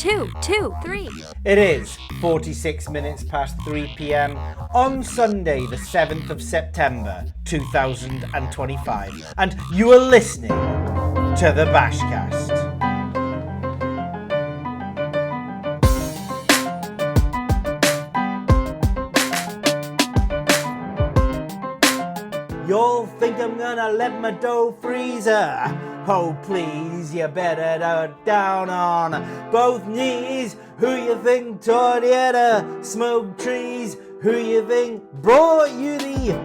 2, 3. It is 46 minutes past 3 p.m. on Sunday, the 7th of September, 2025. And you are listening to the BashCast. You'll think I'm gonna let my dough freeze? Oh please, you better go down on both knees. Who you think taught you to smoke trees? Who you think brought you the...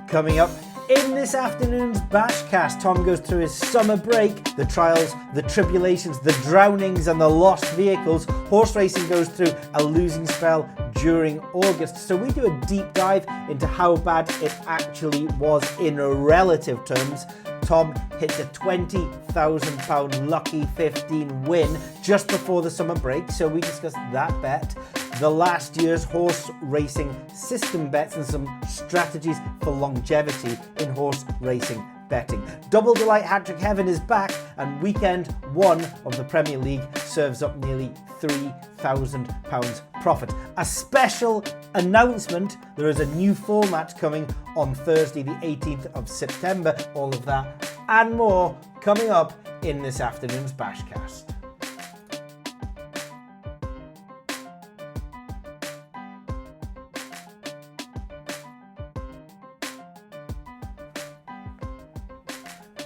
Coming up in this afternoon's BashCast, Tom goes through his summer break, the trials, the tribulations, the drownings and the lost vehicles. Horse racing goes through a losing spell during August. So we do a deep dive into how bad it actually was in relative terms. Tom hits a £20,000 lucky 15 win just before the summer break. So we discuss that bet, the last year's horse racing system bets and some strategies for longevity in horse racing betting. Double Delight Hatrick Heaven is back, and weekend one of the Premier League serves up nearly £3,000 profit. A special announcement: there is a new format coming on Thursday the 18th of September. All of that and more coming up in this afternoon's BashCast.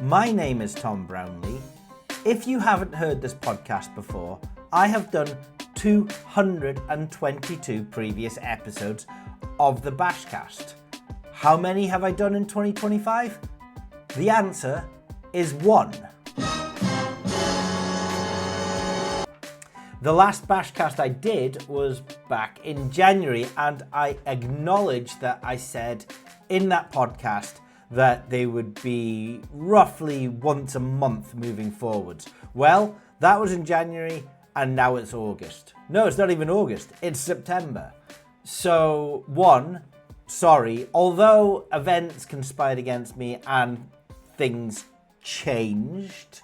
My name is Tom Brownlee. If you haven't heard this podcast before, I have done 222 previous episodes of the BashCast. How many have I done in 2025? The answer is 1. The last BashCast I did was back in January, and I acknowledge that I said in that podcast that they would be roughly once a month moving forwards. Well, that was in January, and now it's August. No, it's not even August, it's September. So, although events conspired against me and things changed,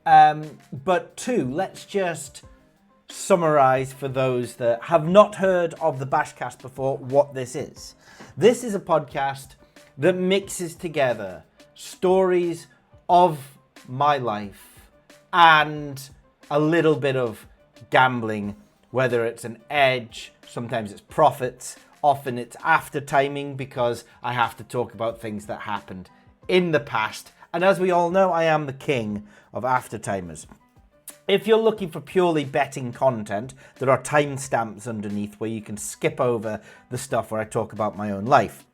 but 2, let's just summarize for those that have not heard of the BashCast before what this is. This is a podcast that mixes together stories of my life and a little bit of gambling, whether it's an edge, sometimes it's profits, often it's after timing because I have to talk about things that happened in the past. And as we all know, I am the king of after timers. If you're looking for purely betting content, there are timestamps underneath where you can skip over the stuff where I talk about my own life.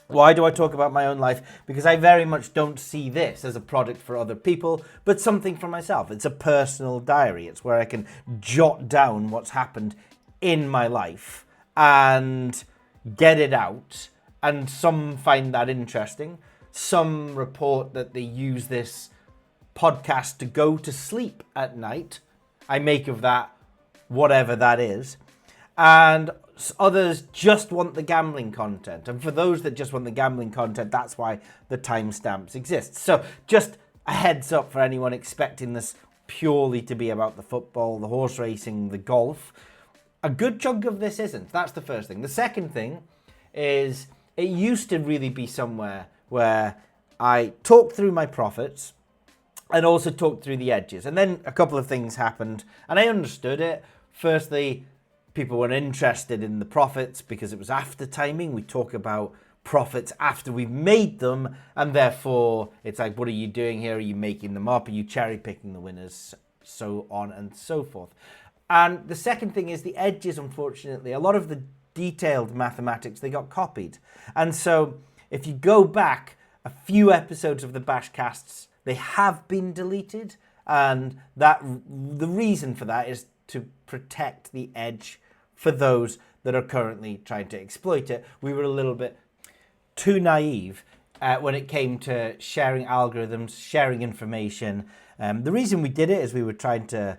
Why do I talk about my own life? Because I very much don't see this as a product for other people, but something for myself. It's a personal diary. It's where I can jot down what's happened in my life and get it out. And some find that interesting. Some report that they use this podcast to go to sleep at night. I make of that whatever that is. And others just want the gambling content. And for those that just want the gambling content, that's why the timestamps exist. So just a heads up for anyone expecting this purely to be about the football, the horse racing, the golf. A good chunk of this isn't. That's the first thing. The second thing is it used to really be somewhere where I talked through my profits and also talked through the edges. And then a couple of things happened and I understood it. Firstly, people were interested in the profits because it was after timing. We talk about profits after we've made them, and therefore it's like, what are you doing here? Are you making them up? Are you cherry picking the winners? So on and so forth. And the second thing is the edges, unfortunately. A lot of the detailed mathematics, they got copied. And so if you go back a few episodes of the BashCasts, they have been deleted. And that the reason for that is to protect the edge for those that are currently trying to exploit it. We were a little bit too naive when it came to sharing algorithms, sharing information. The reason we did it is we were trying to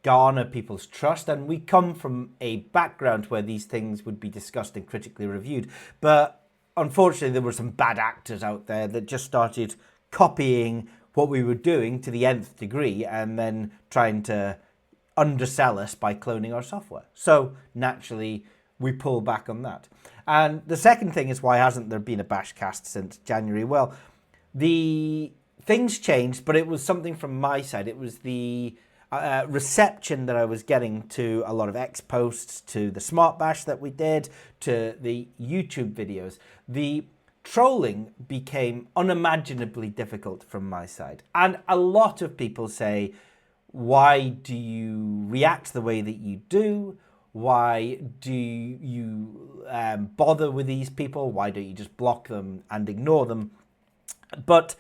garner people's trust, and we come from a background where these things would be discussed and critically reviewed. But unfortunately, there were some bad actors out there that just started copying what we were doing to the nth degree and then trying to undersell us by cloning our software. So naturally, we pull back on that. And the second thing is, why hasn't there been a BashCast since January? Well, the things changed, but it was something from my side. It was the reception that I was getting to a lot of X posts, to the Smart Bash that we did, to the YouTube videos. The trolling became unimaginably difficult from my side. And a lot of people say, why do you react the way that you do? Why do you bother with these people? Why don't you just block them and ignore them? But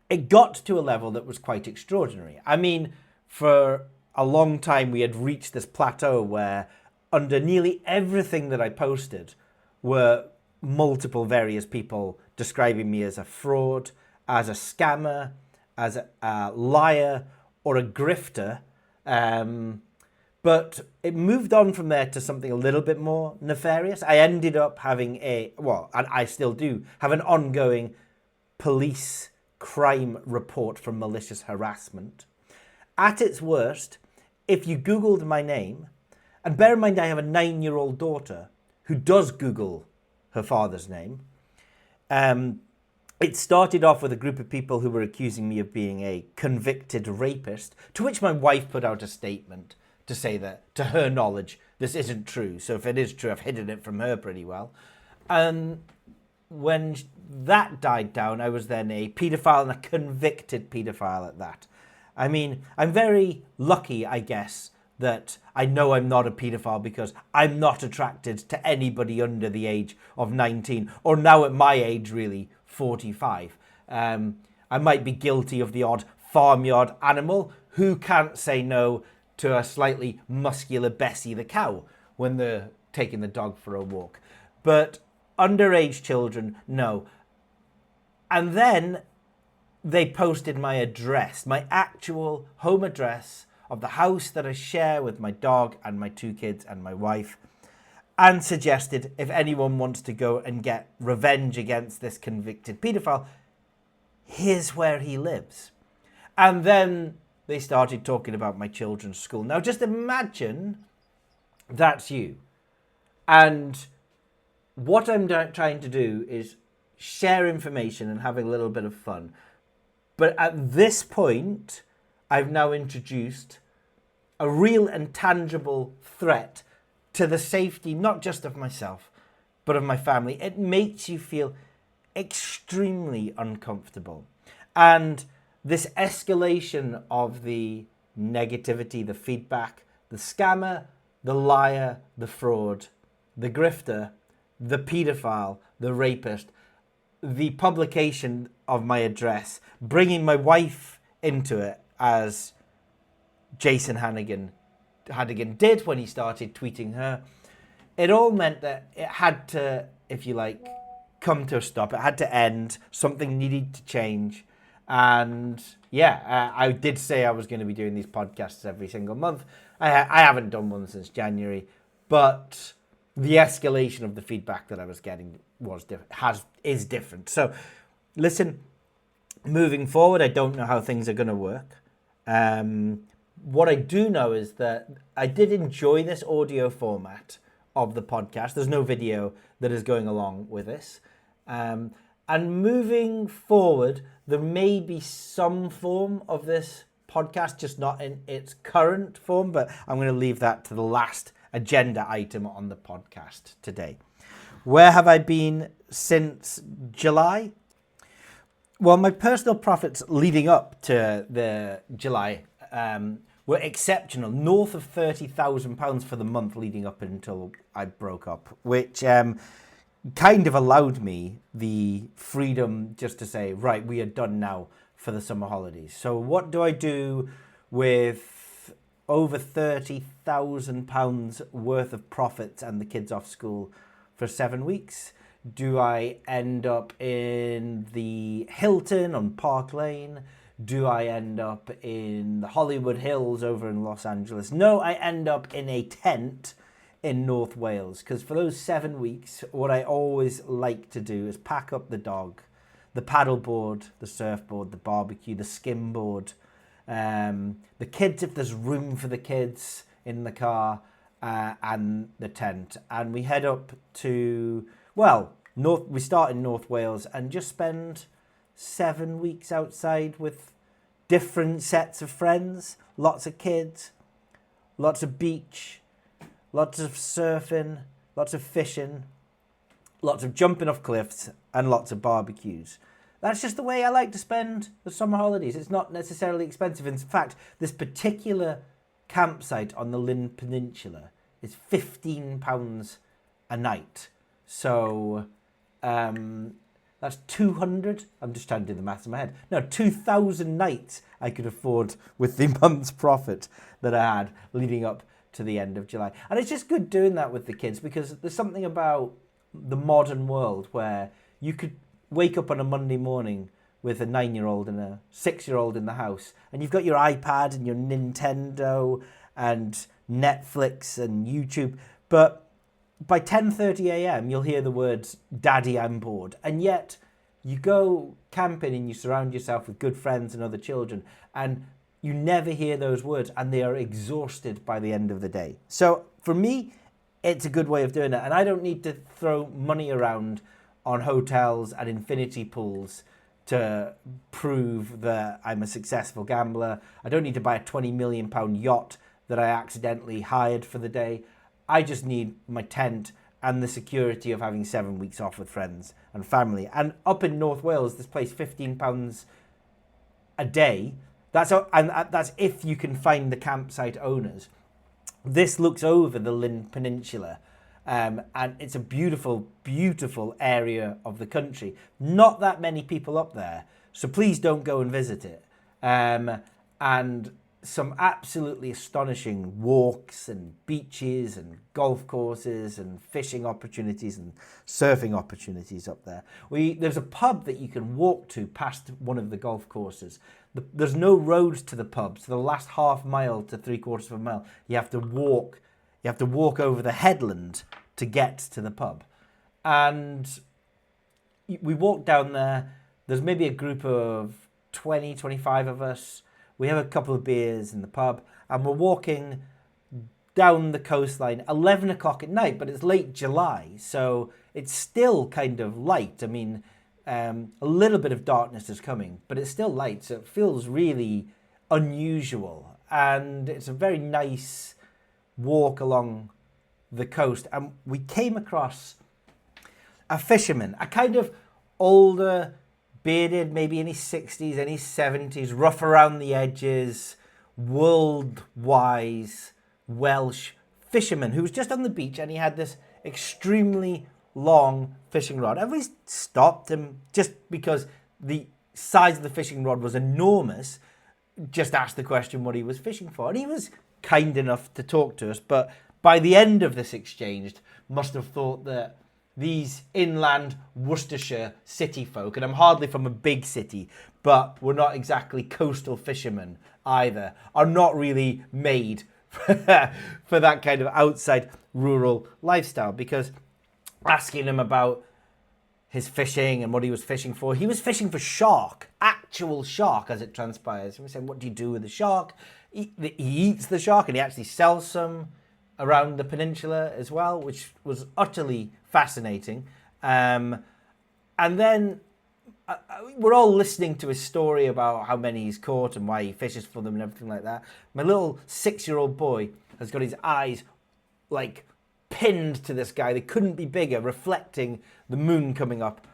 it got to a level that was quite extraordinary. I mean, for a long time, we had reached this plateau where under nearly everything that I posted were multiple various people describing me as a fraud, as a scammer, as a liar, or a grifter. But it moved on from there to something a little bit more nefarious. I ended up having and I still do, have an ongoing police crime report for malicious harassment. At its worst, if you Googled my name, and bear in mind I have a 9-year-old daughter who does Google her father's name, it started off with a group of people who were accusing me of being a convicted rapist, to which my wife put out a statement to say that, to her knowledge, this isn't true. So if it is true, I've hidden it from her pretty well. And when that died down, I was then a paedophile, and a convicted paedophile at that. I mean, I'm very lucky, I guess, that I know I'm not a paedophile because I'm not attracted to anybody under the age of 19, or now at my age, really, 45. I might be guilty of the odd farmyard animal. Who can't say no to a slightly muscular Bessie the cow when they're taking the dog for a walk? But underage children, no. And then they posted my address, my actual home address of the house that I share with my dog and my 2 kids and my wife, and suggested if anyone wants to go and get revenge against this convicted paedophile, here's where he lives. And then they started talking about my children's school. Now just imagine that's you. And what I'm trying to do is share information and having a little bit of fun. But at this point, I've now introduced a real and tangible threat to the safety, not just of myself, but of my family. It makes you feel extremely uncomfortable. And this escalation of the negativity, the feedback, the scammer, the liar, the fraud, the grifter, the paedophile, the rapist, the publication of my address, bringing my wife into it, as Jason Hannigan did when he started tweeting her. It all meant that it had to, if you like, come to a stop. It had to end. Something needed to change. And I did say I was going to be doing these podcasts every single month. I haven't done one since January, but the escalation of the feedback that I was getting is different. So, listen, moving forward, I don't know how things are going to work. What I do know is that I did enjoy this audio format of the podcast. There's no video that is going along with this. And moving forward, there may be some form of this podcast, just not in its current form, but I'm going to leave that to the last agenda item on the podcast today. Where have I been since July? Well, my personal profits leading up to the July were exceptional, north of £30,000 for the month leading up until I broke up, which kind of allowed me the freedom just to say, right, we are done now for the summer holidays. So what do I do with over £30,000 worth of profits and the kids off school for 7 weeks? Do I end up in the Hilton on Park Lane? Do I end up in the Hollywood Hills over in Los Angeles? No, I end up in a tent in North Wales, because for those 7 weeks, what I always like to do is pack up the dog, the paddleboard, the surfboard, the barbecue, the skimboard, the kids, if there's room for the kids in the car, and the tent. And we head up to, we start in North Wales and just spend 7 weeks outside with different sets of friends, lots of kids, lots of beach, lots of surfing, lots of fishing, lots of jumping off cliffs, and lots of barbecues. That's just the way I like to spend the summer holidays. It's not necessarily expensive. In fact, this particular campsite on the Lynn Peninsula is £15 a night. So that's 200. I'm just trying to do the maths in my head. No, 2,000 nights I could afford with the month's profit that I had leading up to the end of July. And it's just good doing that with the kids, because there's something about the modern world where you could wake up on a Monday morning with a 9-year-old and a 6-year-old in the house, and you've got your iPad and your Nintendo and Netflix and YouTube, but by 10:30 a.m. you'll hear the words, "Daddy, I'm bored." And yet you go camping and you surround yourself with good friends and other children, and you never hear those words, and they are exhausted by the end of the day. So for me, it's a good way of doing it, and I don't need to throw money around on hotels and infinity pools to prove that I'm a successful gambler. I don't need to buy a £20 million yacht that I accidentally hired for the day. I just need my tent and the security of having 7 weeks off with friends and family. And up in North Wales, this place, £15 a day. That's if you can find the campsite owners. This looks over the Lynn Peninsula, and it's a beautiful, beautiful area of the country. Not that many people up there, so please don't go and visit it. And some absolutely astonishing walks and beaches and golf courses and fishing opportunities and surfing opportunities up there. There's a pub that you can walk to past one of the golf courses. There's no roads to the pub, so the last half mile to 3/4 of a mile, you have to walk over the headland to get to the pub. And we walk down there. There's maybe a group of 20, 25 of us. We have a couple of beers in the pub, and we're walking down the coastline, 11 o'clock at night, but it's late July, so it's still kind of light. I mean, a little bit of darkness is coming, but it's still light, so it feels really unusual. And it's a very nice walk along the coast. And we came across a fisherman, a kind of older, bearded, maybe in his 60s, in his 70s, rough around the edges, world-wise Welsh fisherman who was just on the beach, and he had this extremely long fishing rod. And we stopped him just because the size of the fishing rod was enormous, just asked the question what he was fishing for. And he was kind enough to talk to us, but by the end of this exchange, must have thought that these inland Worcestershire city folk, and I'm hardly from a big city, but we're not exactly coastal fishermen either, are not really made for that kind of outside rural lifestyle. Because asking him about his fishing and what he was fishing for, he was fishing for shark, actual shark as it transpires. And we said, what do you do with the shark? He eats the shark, and he actually sells some around the peninsula as well, which was utterly fascinating. And then we're all listening to his story about how many he's caught and why he fishes for them and everything like that. My little 6-year-old boy has got his eyes like pinned to this guy. They couldn't be bigger, reflecting the moon coming up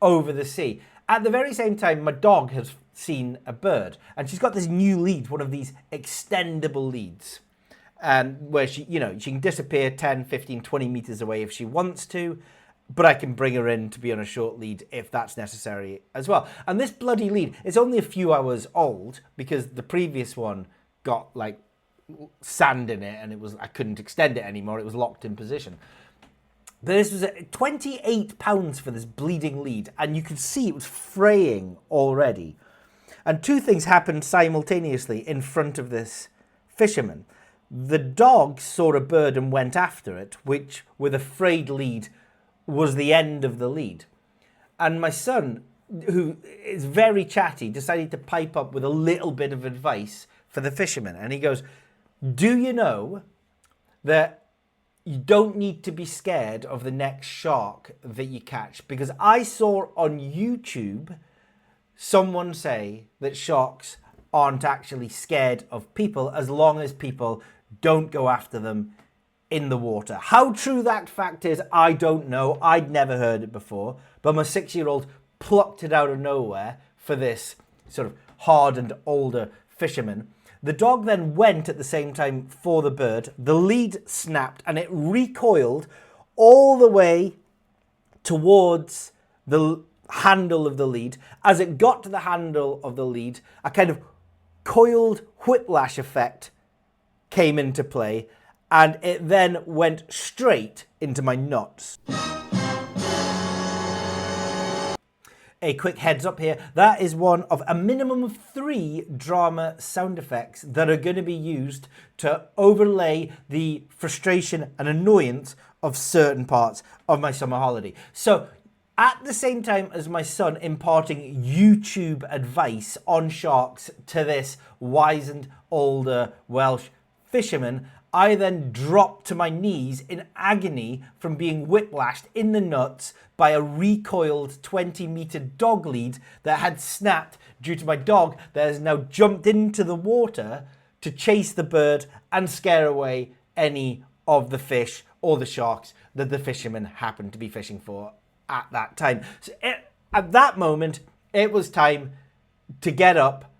over the sea. At the very same time, my dog has seen a bird, and she's got this new lead, one of these extendable leads, where she can disappear 10, 15, 20 meters away if she wants to, but I can bring her in to be on a short lead if that's necessary as well. And this bloody lead, it's only a few hours old because the previous one got like sand in it, and I couldn't extend it anymore. It was locked in position. But this was £28 for this bleeding lead, and you could see it was fraying already. And two things happened simultaneously in front of this fisherman. The dog saw a bird and went after it, which, with a frayed lead, was the end of the lead. And my son who is very chatty, decided to pipe up with a little bit of advice for the fishermen. And he goes, do you know that you don't need to be scared of the next shark that you catch? Because I saw on YouTube someone say that sharks aren't actually scared of people as long as people don't go after them in the water. How true that fact is, I don't know. I'd never heard it before. But my 6-year-old plucked it out of nowhere for this sort of hardened older fisherman. The dog then went at the same time for the bird. The lead snapped and it recoiled all the way towards the handle of the lead. As it got to the handle of the lead, a kind of coiled whiplash effect came into play, and it then went straight into my nuts. A quick heads up here, that is one of a minimum of 3 drama sound effects that are going to be used to overlay the frustration and annoyance of certain parts of my summer holiday. So at the same time as my son imparting YouTube advice on sharks to this wizened older Welsh fisherman, I then dropped to my knees in agony from being whiplashed in the nuts by a recoiled 20-meter dog lead that had snapped due to my dog that has now jumped into the water to chase the bird and scare away any of the fish or the sharks that the fisherman happened to be fishing for at that time. So at that moment, it was time to get up,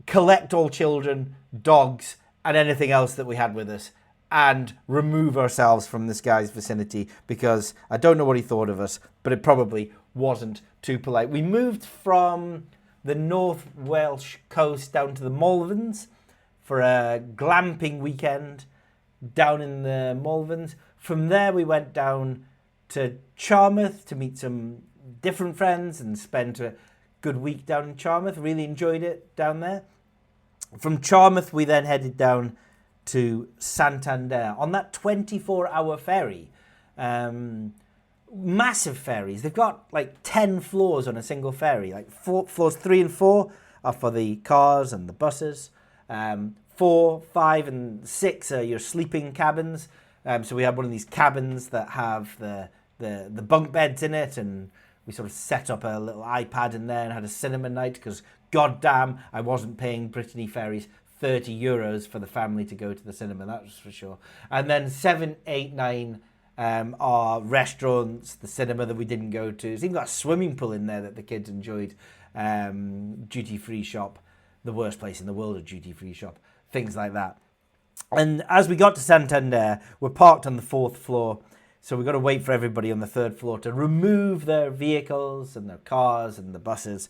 collect all children, dogs, and anything else that we had with us, and remove ourselves from this guy's vicinity, because I don't know what he thought of us, but it probably wasn't too polite. We moved from the North Welsh coast down to the Malverns for a glamping weekend down in the Malverns. From there we went down to Charmouth to meet some different friends and spend a good week down in Charmouth. Really enjoyed it down there. From Charmouth we then headed down to Santander on that 24-hour ferry. Massive ferries. They've got like 10 floors on a single ferry. Like floors 3 and 4 are for the cars and the buses. 4, 5, and 6 are your sleeping cabins. So we had one of these cabins that have the bunk beds in it, and we sort of set up a little iPad in there and had a cinema night, because goddamn, I wasn't paying Brittany Ferries €30 for the family to go to the cinema, that was for sure. And then 7, 8, 9 are restaurants, the cinema that we didn't go to. It's even got a swimming pool in there that the kids enjoyed. Duty-free shop, the worst place in the world, a duty-free shop, things like that. And as we got to Santander, we're parked on the 4th floor, so we've got to wait for everybody on the 3rd floor to remove their vehicles and their cars and the buses.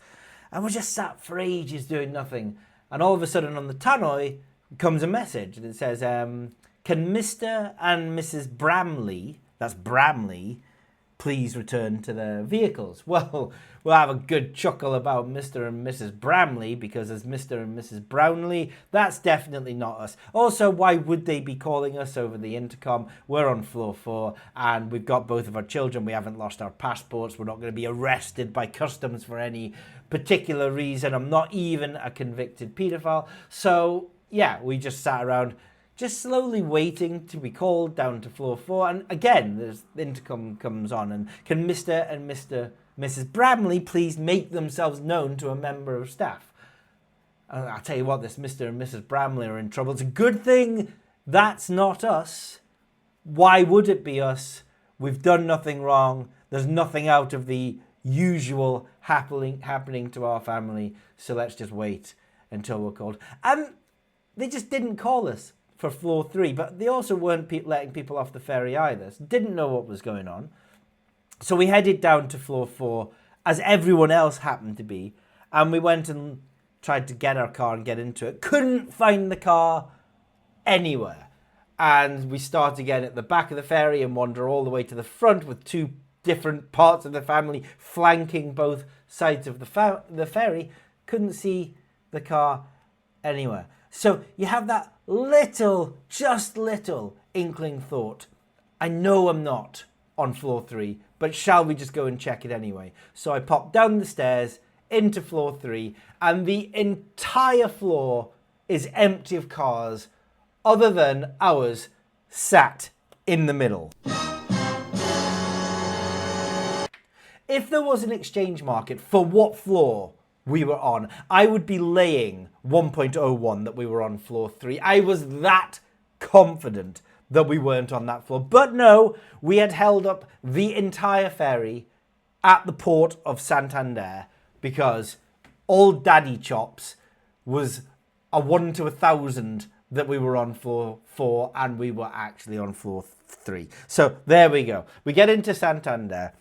And we're just sat for ages doing nothing. And all of a sudden on the tannoy comes a message, and it says, can Mr. and Mrs. Bramley, that's Bramley, please return to their vehicles? Well, we'll have a good chuckle about Mr. and Mrs. Bramley, because as Mr. and Mrs. Brownlee, that's definitely not us. Also, why would they be calling us over the intercom? We're on floor 4 and we've got both of our children. We haven't lost our passports. We're not going to be arrested by customs for any particular reason. I'm not even a convicted paedophile. So yeah, we just sat around just slowly waiting to be called down to floor 4. And again, the intercom comes on, and can Mr. and Mrs. Bramley please make themselves known to a member of staff? And I'll tell you what, this Mr. and Mrs. Bramley are in trouble. It's a good thing that's not us. Why would it be us? We've done nothing wrong. There's nothing out of the usual happening to our family. So let's just wait until we're called. And they just didn't call us for floor 3, but they also weren't letting people off the ferry either. So didn't know what was going on. So we headed down to floor 4, as everyone else happened to be, and we went and tried to get our car and get into it. Couldn't find the car anywhere. And we start again at the back of the ferry and wander all the way to the front, with 2 different parts of the family flanking both sides of the ferry. Couldn't see the car anywhere. So you have that little, just little inkling thought, I know I'm not on floor 3, but shall we just go and check it anyway? So I popped down the stairs into floor 3, and the entire floor is empty of cars other than ours sat in the middle. If there was an exchange market for what floor we were on, I would be laying 1.01 that we were on floor 3. I was that confident that we weren't on that floor. But no, we had held up the entire ferry at the port of Santander because old Daddy Chops was a 1 to 1,000 that we were on floor 4 and we were actually on floor 3. So there we go. We get into Santander.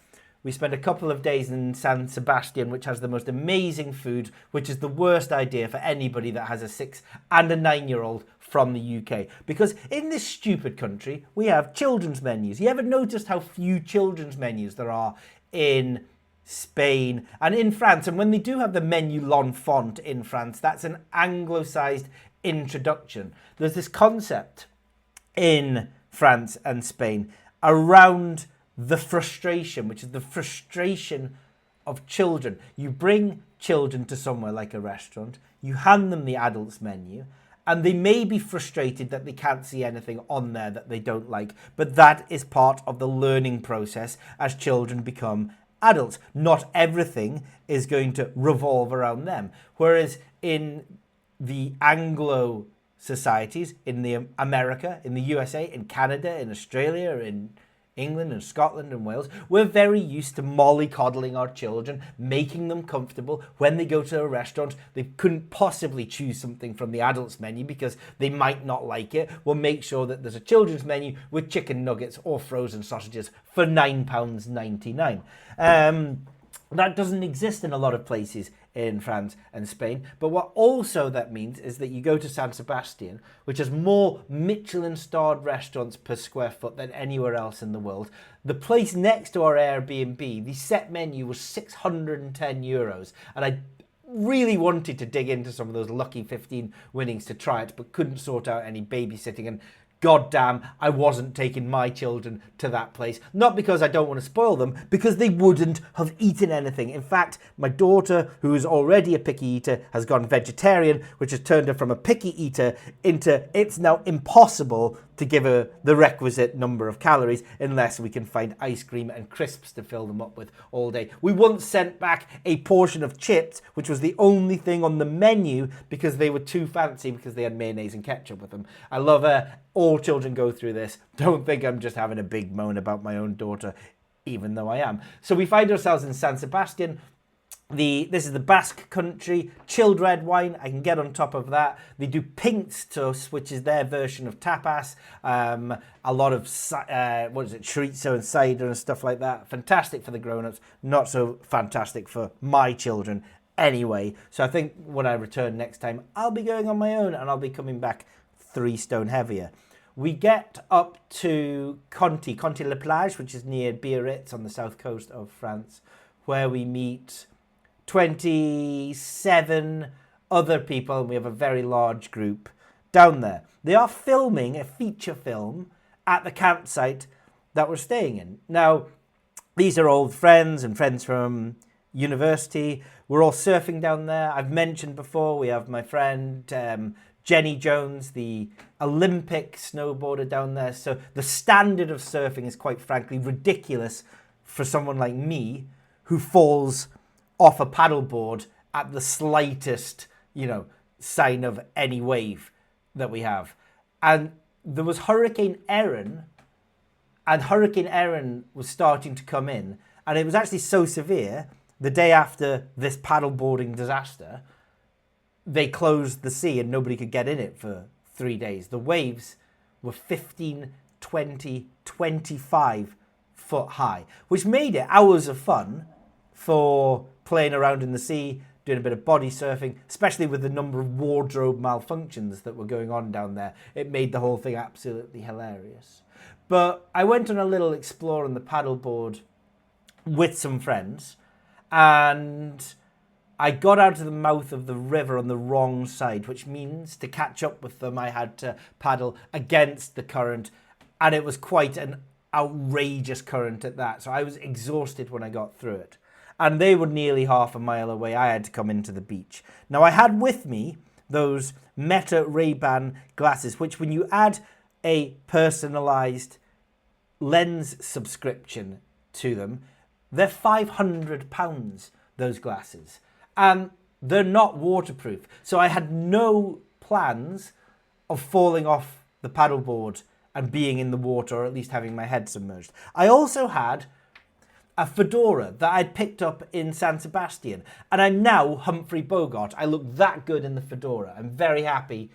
We spend a couple of days in San Sebastian, which has the most amazing food, which is the worst idea for anybody that has a 6 and a 9-year-old from the UK. Because in this stupid country, we have children's menus. You ever noticed how few children's menus there are in Spain and in France? And when they do have the menu l'enfant in France, that's an Anglo-sized introduction. There's this concept in France and Spain around the frustration, which is the frustration of children. You bring children to somewhere like a restaurant, you hand them the adults menu, and they may be frustrated that they can't see anything on there that they don't like, but that is part of the learning process as children become adults. Not everything is going to revolve around them. Whereas in the Anglo societies, in the America, in the USA, in Canada, in Australia, in England and Scotland and Wales, we're very used to mollycoddling our children, making them comfortable. When they go to a restaurant, they couldn't possibly choose something from the adults menu because they might not like it. We'll make sure that there's a children's menu with chicken nuggets or frozen sausages for £9.99. That doesn't exist in a lot of places in France and Spain. But what also that means is that you go to San Sebastian, which has more Michelin-starred restaurants per square foot than anywhere else in the world. The place next to our Airbnb, the set menu was €610. And I really wanted to dig into some of those lucky 15 winnings to try it, but couldn't sort out any babysitting. And goddamn, I wasn't taking my children to that place. Not because I don't want to spoil them, because they wouldn't have eaten anything. In fact, my daughter, who is already a picky eater, has gone vegetarian, which has turned her from a picky eater into it's now impossible to give her the requisite number of calories unless we can find ice cream and crisps to fill them up with all day. We once sent back a portion of chips, which was the only thing on the menu because they were too fancy because they had mayonnaise and ketchup with them. I love her. All children go through this. Don't think I'm just having a big moan about my own daughter, even though I am. So we find ourselves in San Sebastian. This is the Basque country, chilled red wine. I can get on top of that. They do pinkstos, which is their version of tapas. A lot of, chorizo and cider and stuff like that. Fantastic for the grown-ups, not so fantastic for my children anyway. So I think when I return next time, I'll be going on my own and I'll be coming back 3 stone heavier. We get up to Conti-la-Plage, which is near Biarritz on the south coast of France, where we meet 27 other people, and we have a very large group down there. They are filming a feature film at the campsite that we're staying in. Now, these are old friends and friends from university. We're all surfing down there. I've mentioned before, we have my friend Jenny Jones, the Olympic snowboarder down there. So the standard of surfing is quite frankly ridiculous for someone like me who falls off a paddleboard at the slightest, sign of any wave that we have. And there was Hurricane Erin, and Hurricane Erin was starting to come in, and it was actually so severe, the day after this paddleboarding disaster, they closed the sea and nobody could get in it for 3 days. The waves were 15, 20, 25 foot high, which made it hours of fun for playing around in the sea, doing a bit of body surfing, especially with the number of wardrobe malfunctions that were going on down there. It made the whole thing absolutely hilarious. But I went on a little explore on the paddleboard with some friends, and I got out of the mouth of the river on the wrong side, which means to catch up with them, I had to paddle against the current. And it was quite an outrageous current at that. So I was exhausted when I got through it. And they were nearly half a mile away. I had to come into the beach. Now, I had with me those Meta Ray-Ban glasses, which when you add a personalized lens subscription to them, they're £500, those glasses. And they're not waterproof. So I had no plans of falling off the paddleboard and being in the water, or at least having my head submerged. I also had a fedora that I'd picked up in San Sebastian, and I'm now Humphrey Bogart. I look that good in the fedora. I'm very happy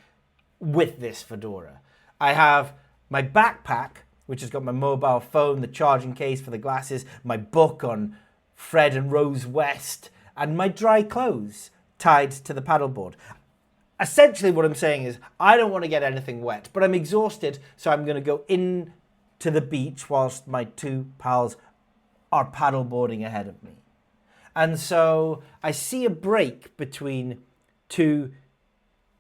with this fedora. I have my backpack, which has got my mobile phone, the charging case for the glasses, my book on Fred and Rose West, and my dry clothes tied to the paddleboard. Essentially what I'm saying is I don't want to get anything wet, but I'm exhausted, so I'm going to go in to the beach whilst my two pals are paddleboarding ahead of me. And so I see a break between two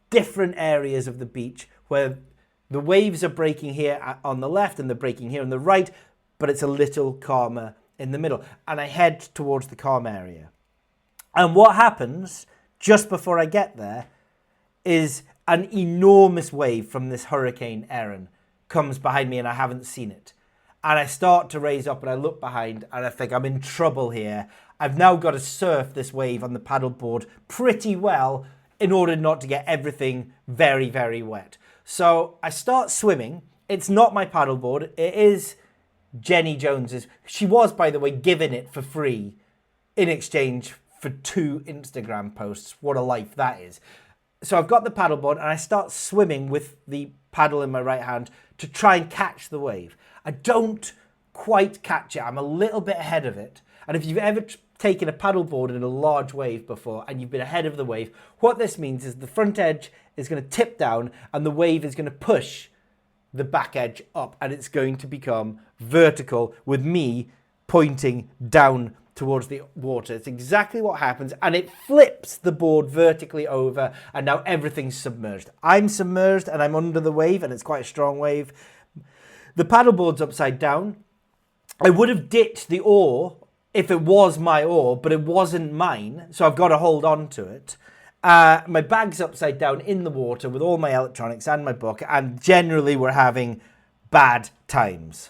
different areas of the beach where the waves are breaking here on the left and they're breaking here on the right, but it's a little calmer in the middle. And I head towards the calm area. And what happens just before I get there is an enormous wave from this Hurricane Erin comes behind me and I haven't seen it. And I start to raise up and I look behind and I think I'm in trouble here. I've now got to surf this wave on the paddleboard pretty well in order not to get everything very, very wet. So I start swimming. It's not my paddleboard. It is Jenny Jones's. She was, by the way, given it for free in exchange for 2 Instagram posts. What a life that is. So I've got the paddleboard and I start swimming with the paddle in my right hand to try and catch the wave. I don't quite catch it. I'm a little bit ahead of it. And if you've ever taken a paddleboard in a large wave before and you've been ahead of the wave, what this means is the front edge is going to tip down and the wave is going to push the back edge up and it's going to become vertical with me pointing down towards the water. It's exactly what happens, and it flips the board vertically over, and now everything's submerged. I'm submerged and I'm under the wave, and it's quite a strong wave. The paddleboard's upside down. I would have ditched the oar if it was my oar, but it wasn't mine, so I've got to hold on to it. My bag's upside down in the water with all my electronics and my book, and generally we're having bad times.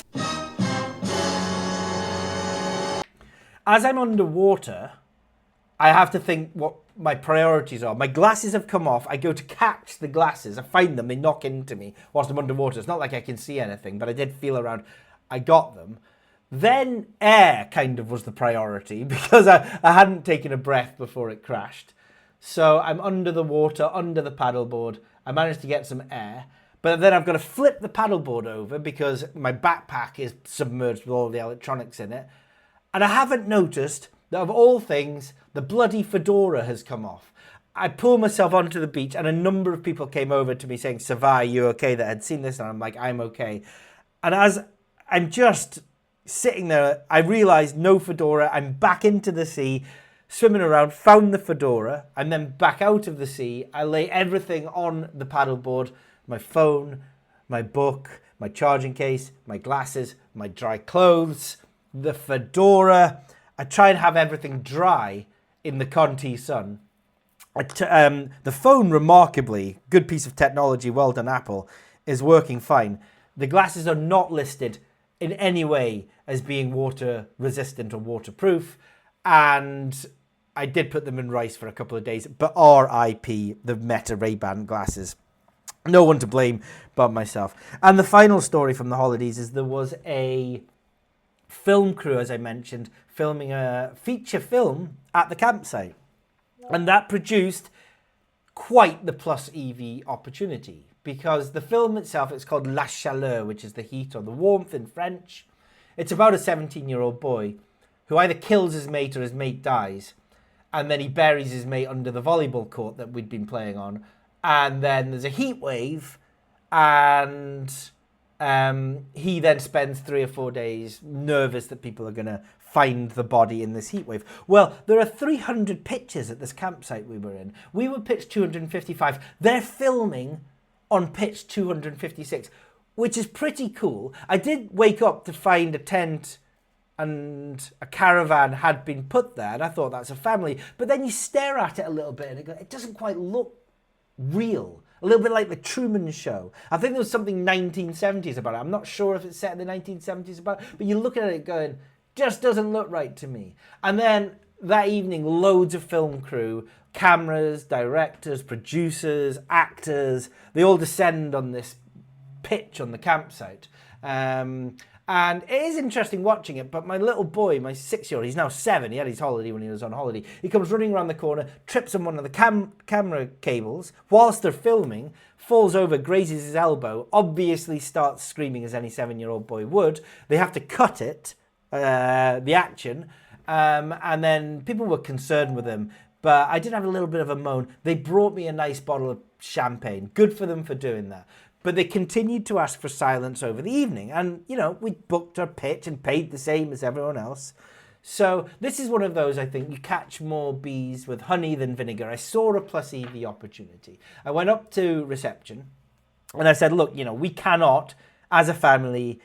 As I'm underwater, I have to think what my priorities are. My glasses have come off. I go to catch the glasses. I find them. They knock into me whilst I'm underwater. It's not like I can see anything, but I did feel around. I got them. Then air kind of was the priority because I hadn't taken a breath before it crashed. So I'm under the water, under the paddleboard. I managed to get some air. But then I've got to flip the paddleboard over because my backpack is submerged with all the electronics in it. And I haven't noticed that, of all things, the bloody fedora has come off. I pull myself onto the beach and a number of people came over to me saying, Savai, are you okay? That had seen this, and I'm like, I'm okay. And as I'm just sitting there, I realised no fedora. I'm back into the sea, swimming around, found the fedora, and then back out of the sea. I lay everything on the paddleboard, my phone, my book, my charging case, my glasses, my dry clothes, the fedora. I try and have everything dry in the Conti sun. The phone, remarkably, good piece of technology, well done Apple, is working fine. The glasses are not listed in any way as being water resistant or waterproof, and I did put them in rice for a couple of days, but RIP, the Meta Ray-Ban glasses. No one to blame but myself. And the final story from the holidays is there was a film crew, as I mentioned, filming a feature film at the campsite. And that produced quite the plus EV opportunity because the film itself, it's called La Chaleur, which is the heat or the warmth in French. It's about a 17-year-old boy who either kills his mate or his mate dies. And then he buries his mate under the volleyball court that we'd been playing on. And then there's a heat wave and he then spends 3 or 4 days nervous that people are going to find the body in this heat wave. Well, there are 300 pitches at this campsite we were in. We were pitch 255. They're filming on pitch 256. which is pretty cool. I did wake up to find a tent and a caravan had been put there, and I thought that's a family. But then you stare at it a little bit and it doesn't quite look real. A little bit like the Truman Show. I think there was something 1970s about it. I'm not sure if it's set in the 1970s about, but you look at it going, just doesn't look right to me. And then that evening, loads of film crew, cameras, directors, producers, actors, they all descend on this pitch on the campsite. And it is interesting watching it, but my little boy, my 6-year-old, he's now 7, he had his holiday when he was on holiday, he comes running around the corner, trips on one of the camera cables, whilst they're filming, falls over, grazes his elbow, obviously starts screaming as any 7-year-old boy would. They have to cut it, the action, and then people were concerned with him, but I did have a little bit of a moan. They brought me a nice bottle of champagne. Good for them for doing that. But they continued to ask for silence over the evening. And, you know, we booked our pitch and paid the same as everyone else. So this is one of those, I think, you catch more bees with honey than vinegar. I saw a plus EV opportunity. I went up to reception and I said, look, you know, we cannot, as a family,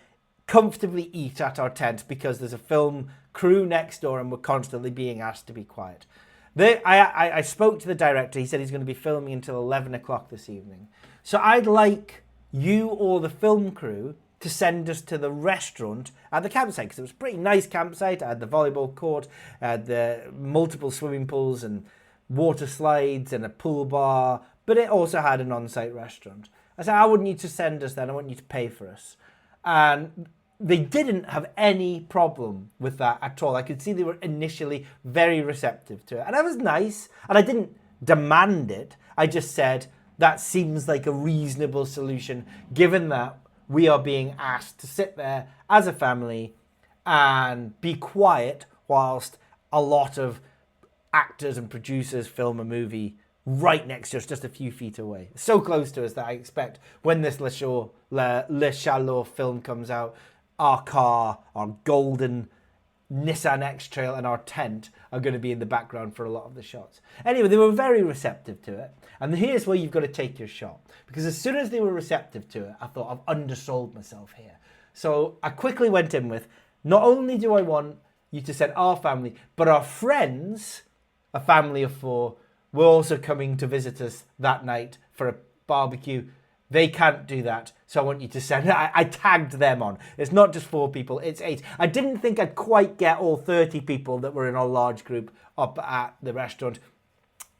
comfortably eat at our tent because there's a film crew next door and we're constantly being asked to be quiet. I spoke to the director. He said he's going to be filming until 11 o'clock this evening. So I'd like you or the film crew to send us to the restaurant at the campsite, because it was a pretty nice campsite. I had the volleyball court, I had the multiple swimming pools and water slides and a pool bar, but it also had an on-site restaurant. I said, I want you to send us then, I want you to pay for us. And they didn't have any problem with that at all. I could see they were initially very receptive to it. And I was nice, and I didn't demand it. I just said, that seems like a reasonable solution, given that we are being asked to sit there as a family and be quiet whilst a lot of actors and producers film a movie right next to us, just a few feet away. So close to us that I expect when this Le Chalot film comes out, our car, our golden Nissan X-Trail and our tent are going to be in the background for a lot of the shots. Anyway, they were very receptive to it. And here's where you've got to take your shot. Because as soon as they were receptive to it, I thought, I've undersold myself here. So I quickly went in with, not only do I want you to send our family, but our friends, a family of 4, were also coming to visit us that night for a barbecue. They can't do that, so I want you to send... I tagged them on. It's not just 4 people, it's 8. I didn't think I'd quite get all 30 people that were in our large group up at the restaurant.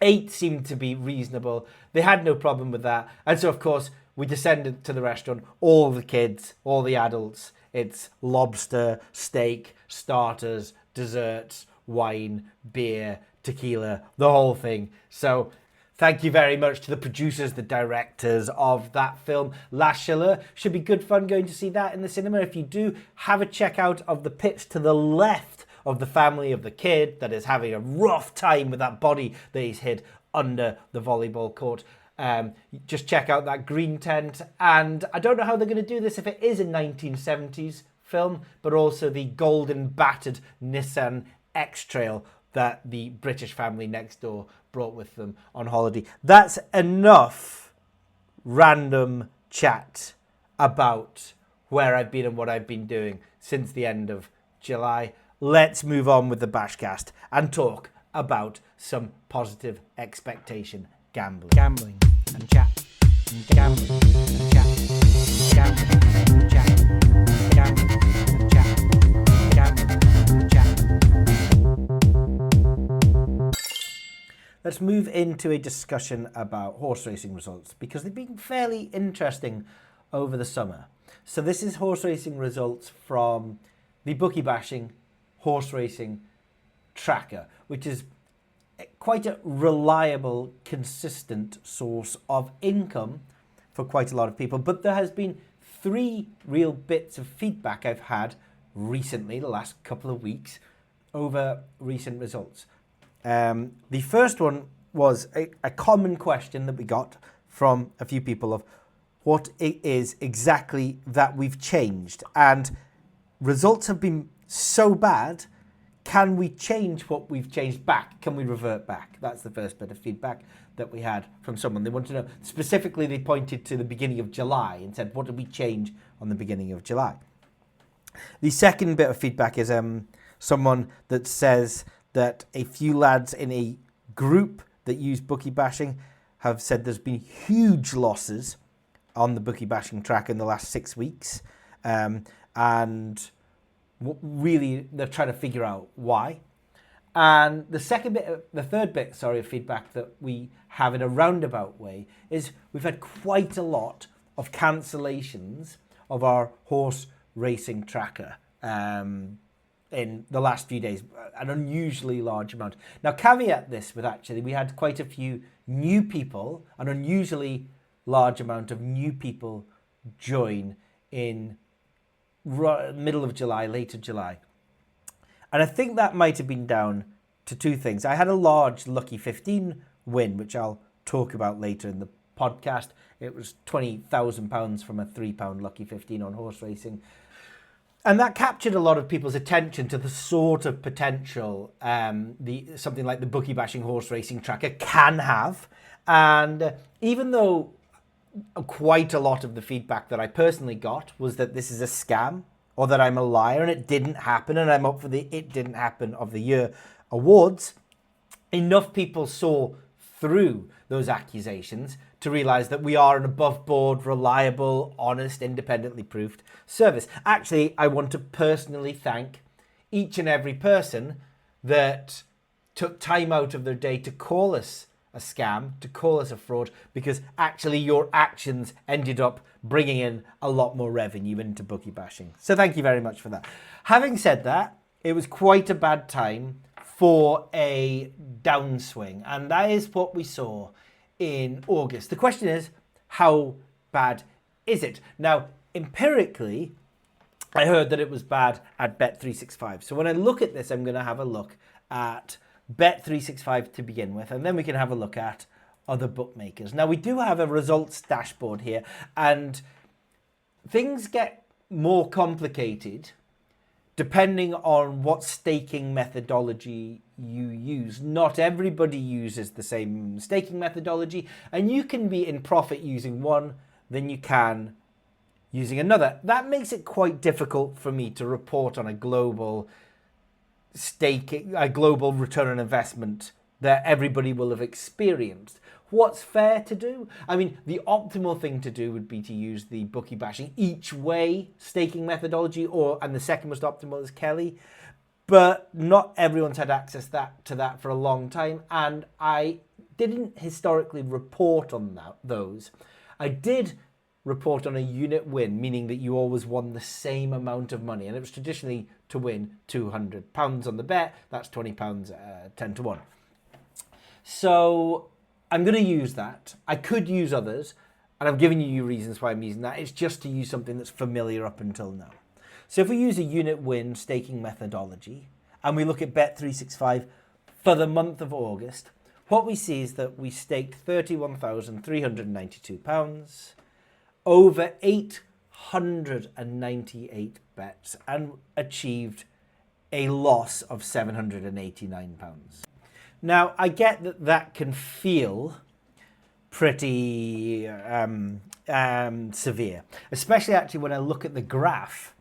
8 seemed to be reasonable. They had no problem with that. And so, of course, we descended to the restaurant. All the kids, all the adults. It's lobster, steak, starters, desserts, wine, beer, tequila, the whole thing. So... thank you very much to the producers, the directors of that film, La Chaleur. Should be good fun going to see that in the cinema. If you do, have a check out of the pitch to the left of the family of the kid that is having a rough time with that body that he's hid under the volleyball court. Just check out that green tent. And I don't know how they're going to do this if it is a 1970s film, but also the golden battered Nissan X-Trail that the British family next door brought with them on holiday. That's enough random chat about where I've been and what I've been doing since the end of July. Let's move on with the BashCast and talk about some positive expectation gambling. Gambling and chat. Gambling and chat. Gambling and chat. Gambling and chat. Gambling and chat. Let's move into a discussion about horse racing results, because they've been fairly interesting over the summer. So this is horse racing results from the Bookie Bashing Horse Racing Tracker, which is quite a reliable, consistent source of income for quite a lot of people. But there has been 3 real bits of feedback I've had recently, the last couple of weeks, over recent results. The first one was a common question that we got from a few people of what it is exactly that we've changed. And results have been so bad, can we change what we've changed back? Can we revert back? That's the first bit of feedback. that we had from someone. They wanted to know, specifically they pointed to the beginning of July and said, what did we change on the beginning of July? The second bit of feedback is someone that says that a few lads in a group that use bookie bashing have said there's been huge losses on the bookie bashing track in the last 6 weeks. And really, they're trying to figure out why. And the third bit of feedback that we have in a roundabout way is we've had quite a lot of cancellations of our horse racing tracker in the last few days, an unusually large amount. Now, caveat this with actually, we had quite a few new people, an unusually large amount of new people join in middle of July, later July. And I think that might have been down to two things. I had a large Lucky 15 win, which I'll talk about later in the podcast. It was £20,000 from a £3 Lucky 15 on horse racing. And that captured a lot of people's attention to the sort of potential something like the bookie bashing horse racing tracker can have. And even though quite a lot of the feedback that I personally got was that this is a scam or that I'm a liar and it didn't happen and I'm up for the It Didn't Happen of the Year awards, enough people saw through those accusations to realize that we are an above board, reliable, honest, independently proved service. Actually, I want to personally thank each and every person that took time out of their day to call us a scam, to call us a fraud, because actually your actions ended up bringing in a lot more revenue into bookie bashing. So thank you very much for that. Having said that, it was quite a bad time for a downswing, and that is what we saw in August. The question is, how bad is it? Now, empirically, I heard that it was bad at Bet365. So when I look at this, I'm going to have a look at Bet365 to begin with, and then we can have a look at other bookmakers. Now, we do have a results dashboard here, and things get more complicated depending on what staking methodology you use. Not everybody uses the same staking methodology, and you can be in profit using one than you can using another. That makes it quite difficult for me to report on a global staking, a global return on investment that everybody will have experienced. What's fair to do? I mean, the optimal thing to do would be to use the bookie bashing each way staking methodology, and the second most optimal is Kelly. But not everyone's had access to that for a long time, and I didn't historically report on those. I did report on a unit win, meaning that you always won the same amount of money, and it was traditionally to win £200 on the bet. That's £20, 10 to 1. So I'm going to use that. I could use others, and I've given you reasons why I'm using that. It's just to use something that's familiar up until now. So if we use a unit win staking methodology, and we look at Bet365 for the month of August, what we see is that we staked £31,392 over 898 bets and achieved a loss of £789. Now, I get that that can feel pretty severe, especially actually when I look at the graph,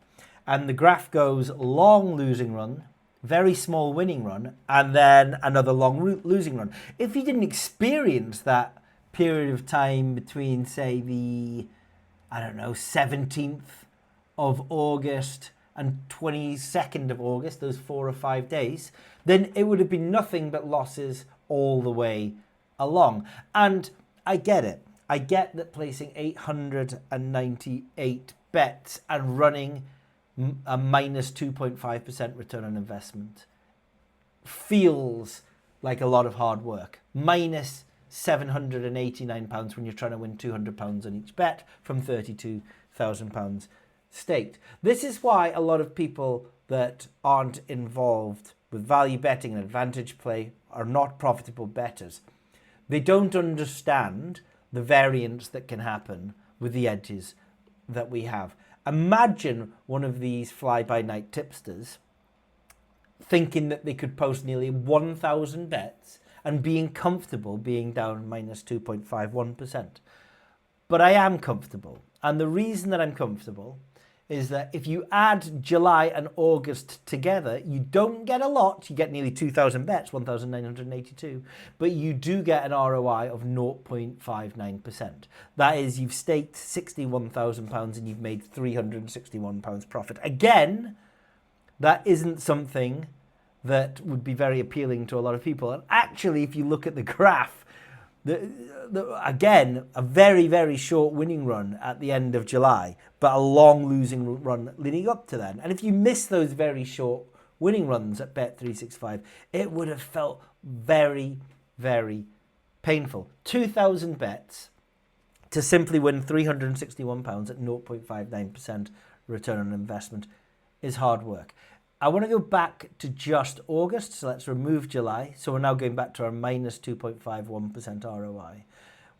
and the graph goes long losing run, very small winning run, and then another long losing run. If you didn't experience that period of time between, say, the 17th of August and 22nd of August, those 4 or 5 days, then it would have been nothing but losses all the way along. And I get it. I get that placing 898 bets and running a minus 2.5% return on investment feels like a lot of hard work. Minus £789 when you're trying to win £200 on each bet from £32,000 staked. This is why a lot of people that aren't involved with value betting and advantage play are not profitable bettors. They don't understand the variance that can happen with the edges that we have. Imagine one of these fly-by-night tipsters thinking that they could post nearly 1,000 bets and being comfortable being down minus 2.51%. But I am comfortable. And the reason that I'm comfortable is that if you add July and August together, you don't get a lot. You get nearly 2,000 bets, 1,982, but you do get an ROI of 0.59%. That is, you've staked £61,000 and you've made £361 profit. Again, that isn't something that would be very appealing to a lot of people. And actually, if you look at the graph, again, a very, very short winning run at the end of July, but a long losing run leading up to then. And if you miss those very short winning runs at Bet365, it would have felt very, very painful. 2,000 bets to simply win £361 at 0.59% return on investment is hard work. I want to go back to just August, so let's remove July. So we're now going back to our minus 2.51% ROI.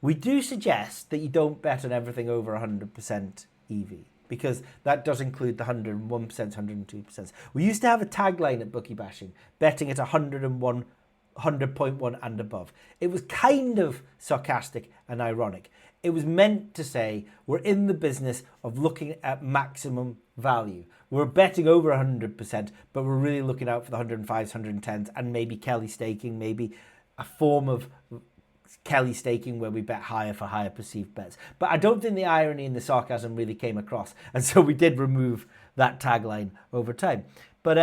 We do suggest that you don't bet on everything over 100% EV, because that does include the 101%, 102%. We used to have a tagline at Bookie Bashing, betting at 100.1 and above. It was kind of sarcastic and ironic. It was meant to say we're in the business of looking at maximum value. We're betting over 100%, but we're really looking out for the 105s, 110s, and maybe Kelly staking, maybe a form of Kelly staking where we bet higher for higher perceived bets. But I don't think the irony and the sarcasm really came across. And so we did remove that tagline over time. But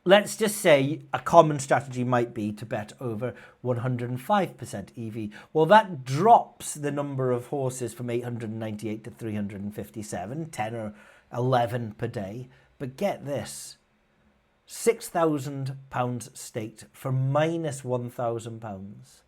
let's just say a common strategy might be to bet over 105% EV. Well, that drops the number of horses from 898 to 357, 10 or 11 per day. But get this, £6,000 staked for minus £1,000.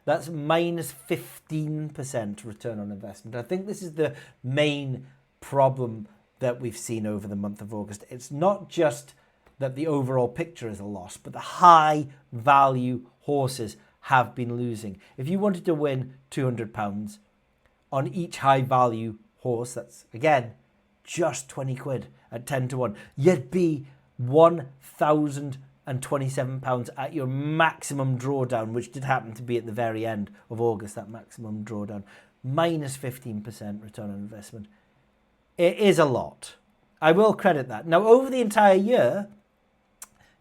That's minus 15% return on investment. I think this is the main problem that we've seen over the month of August. It's not just that the overall picture is a loss, but the high value horses have been losing. If you wanted to win £200 on each high value horse, that's again just 20 quid at 10 to 1, you'd be £1,027 at your maximum drawdown, which did happen to be at the very end of August, that maximum drawdown, minus 15% return on investment. It is a lot. I will credit that. Now, over the entire year,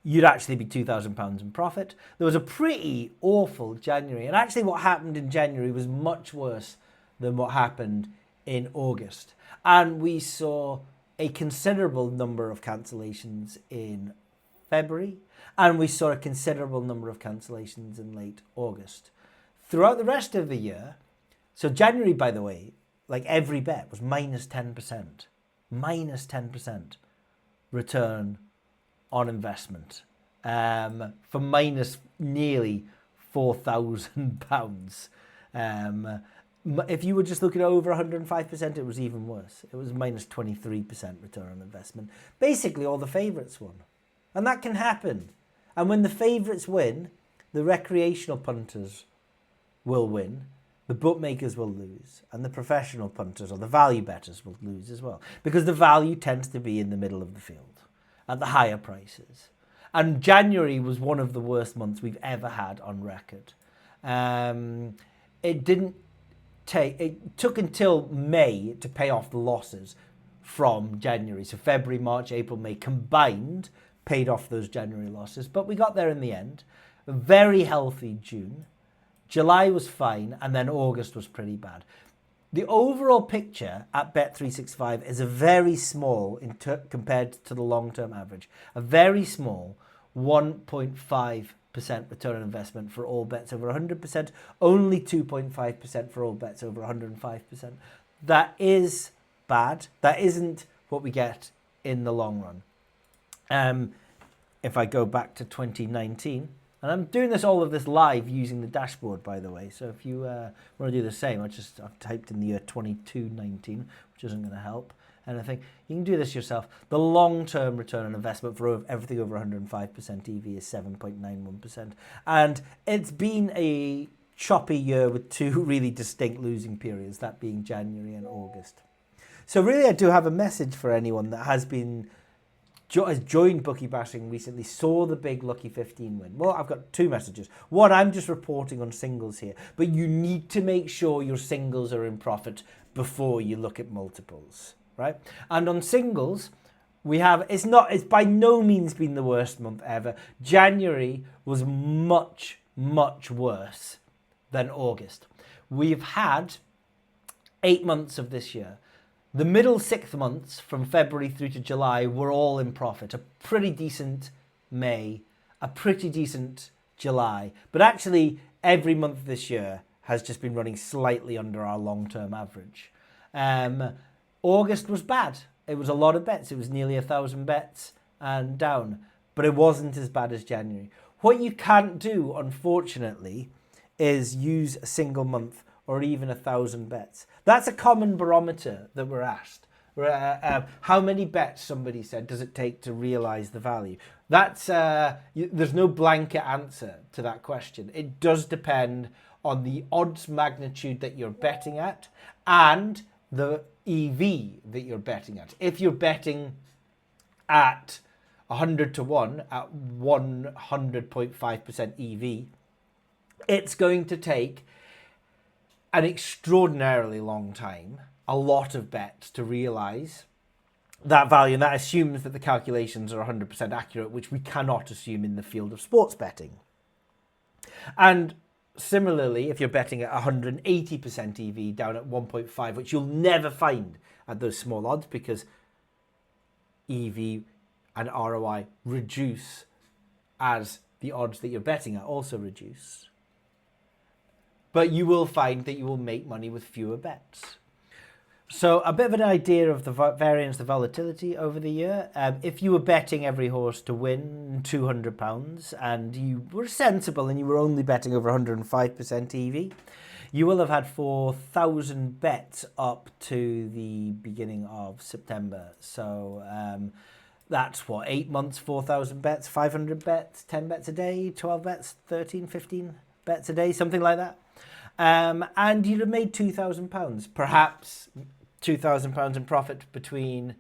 you'd actually be £2,000 in profit. There was a pretty awful January. And actually what happened in January was much worse than what happened in August. And we saw a considerable number of cancellations in February. And we saw a considerable number of cancellations in late August. Throughout the rest of the year, so January, by the way, like every bet was minus 10%. Minus 10% return on investment for minus nearly £4,000. If you were just looking at over 105%, it was even worse. It was minus 23% return on investment. Basically, all the favourites won. And that can happen. And when the favourites win, the recreational punters will win, the bookmakers will lose, and the professional punters or the value bettors will lose as well. Because the value tends to be in the middle of the field at the higher prices. And January was one of the worst months we've ever had on record. It took until May to pay off the losses from January. So February, March, April, May combined paid off those January losses. But we got there in the end. A very healthy June. July was fine, and then August was pretty bad. The overall picture at Bet365 is a very small, compared to the long-term average, a very small 1.5% return on investment for all bets over 100%, only 2.5% for all bets over 105%. That is bad. That isn't what we get in the long run. If I go back to 2019, and I'm doing all of this live using the dashboard, by the way. So if you want to do the same, I've typed in the year 2219, which isn't going to help anything. You can do this yourself. The long-term return on investment for everything over 105% EV is 7.91%. And it's been a choppy year with two really distinct losing periods, that being January and August. So really, I do have a message for anyone that has been has joined bookie bashing recently, saw the big Lucky 15 win. Well, I've got two messages. One, I'm just reporting on singles here, but you need to make sure your singles are in profit before you look at multiples, right? And on singles, it's by no means been the worst month ever. January was much, much worse than August. We've had 8 months of this year. The middle 6 months, from February through to July, were all in profit. A pretty decent May, a pretty decent July. But actually, every month this year has just been running slightly under our long-term average. August was bad. It was a lot of bets. It was nearly 1,000 bets and down. But it wasn't as bad as January. What you can't do, unfortunately, is use a single month or even 1,000 bets. That's a common barometer that we're asked. How many bets, somebody said, does it take to realize the value? There's no blanket answer to that question. It does depend on the odds magnitude that you're betting at and the EV that you're betting at. If you're betting at 100 to 1 at 100.5% EV, it's going to take an extraordinarily long time, a lot of bets to realize that value. And that assumes that the calculations are 100% accurate, which we cannot assume in the field of sports betting. And similarly, if you're betting at 180% EV down at 1.5, which you'll never find at those small odds because EV and ROI reduce as the odds that you're betting at also reduce. But you will find that you will make money with fewer bets. So a bit of an idea of the variance, the volatility over the year. If you were betting every horse to win £200 and you were sensible and you were only betting over 105% EV, you will have had 4,000 bets up to the beginning of September. So that's 8 months, 4,000 bets, 500 bets, 10 bets a day, 12 bets, 13, 15 bets a day, something like that. And you'd have made £2,000. Perhaps £2,000 in profit between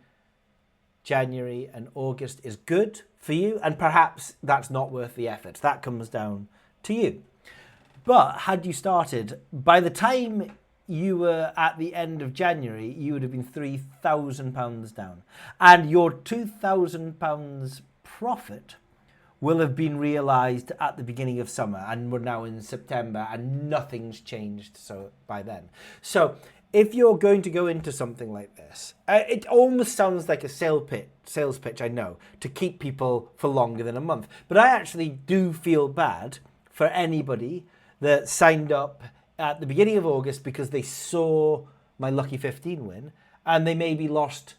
January and August is good for you, and perhaps that's not worth the effort. That comes down to you. But had you started, by the time you were at the end of January, you would have been £3,000 down. And your £2,000 profit will have been realised at the beginning of summer, and we're now in September and nothing's changed by then. So if you're going to go into something like this, it almost sounds like a sales pitch, I know, to keep people for longer than a month. But I actually do feel bad for anybody that signed up at the beginning of August because they saw my Lucky 15 win and they maybe lost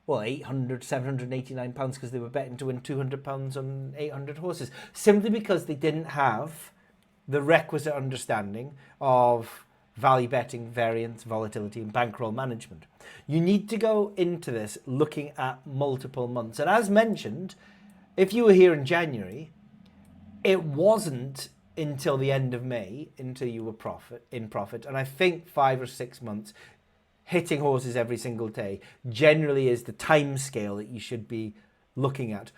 £789 because they were betting to win £200 on 800 horses, simply because they didn't have the requisite understanding of value betting, variance, volatility, and bankroll management. You need to go into this looking at multiple months. And as mentioned, if you were here in January, it wasn't until the end of May until you were in profit. And I think 5 or 6 months hitting horses every single day generally is the time scale that you should be looking at,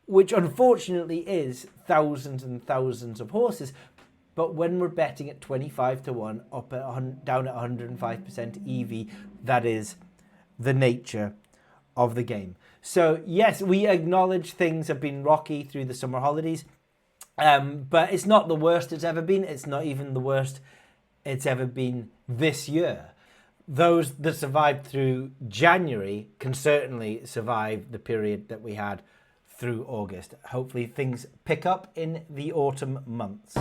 which unfortunately is thousands and thousands of horses. But when we're betting at 25 to 1, down at 105% EV, that is the nature of the game. So yes, we acknowledge things have been rocky through the summer holidays, but it's not the worst it's ever been. It's not even the worst it's ever been this year. Those that survived through January can certainly survive the period that we had through August. Hopefully things pick up in the autumn months.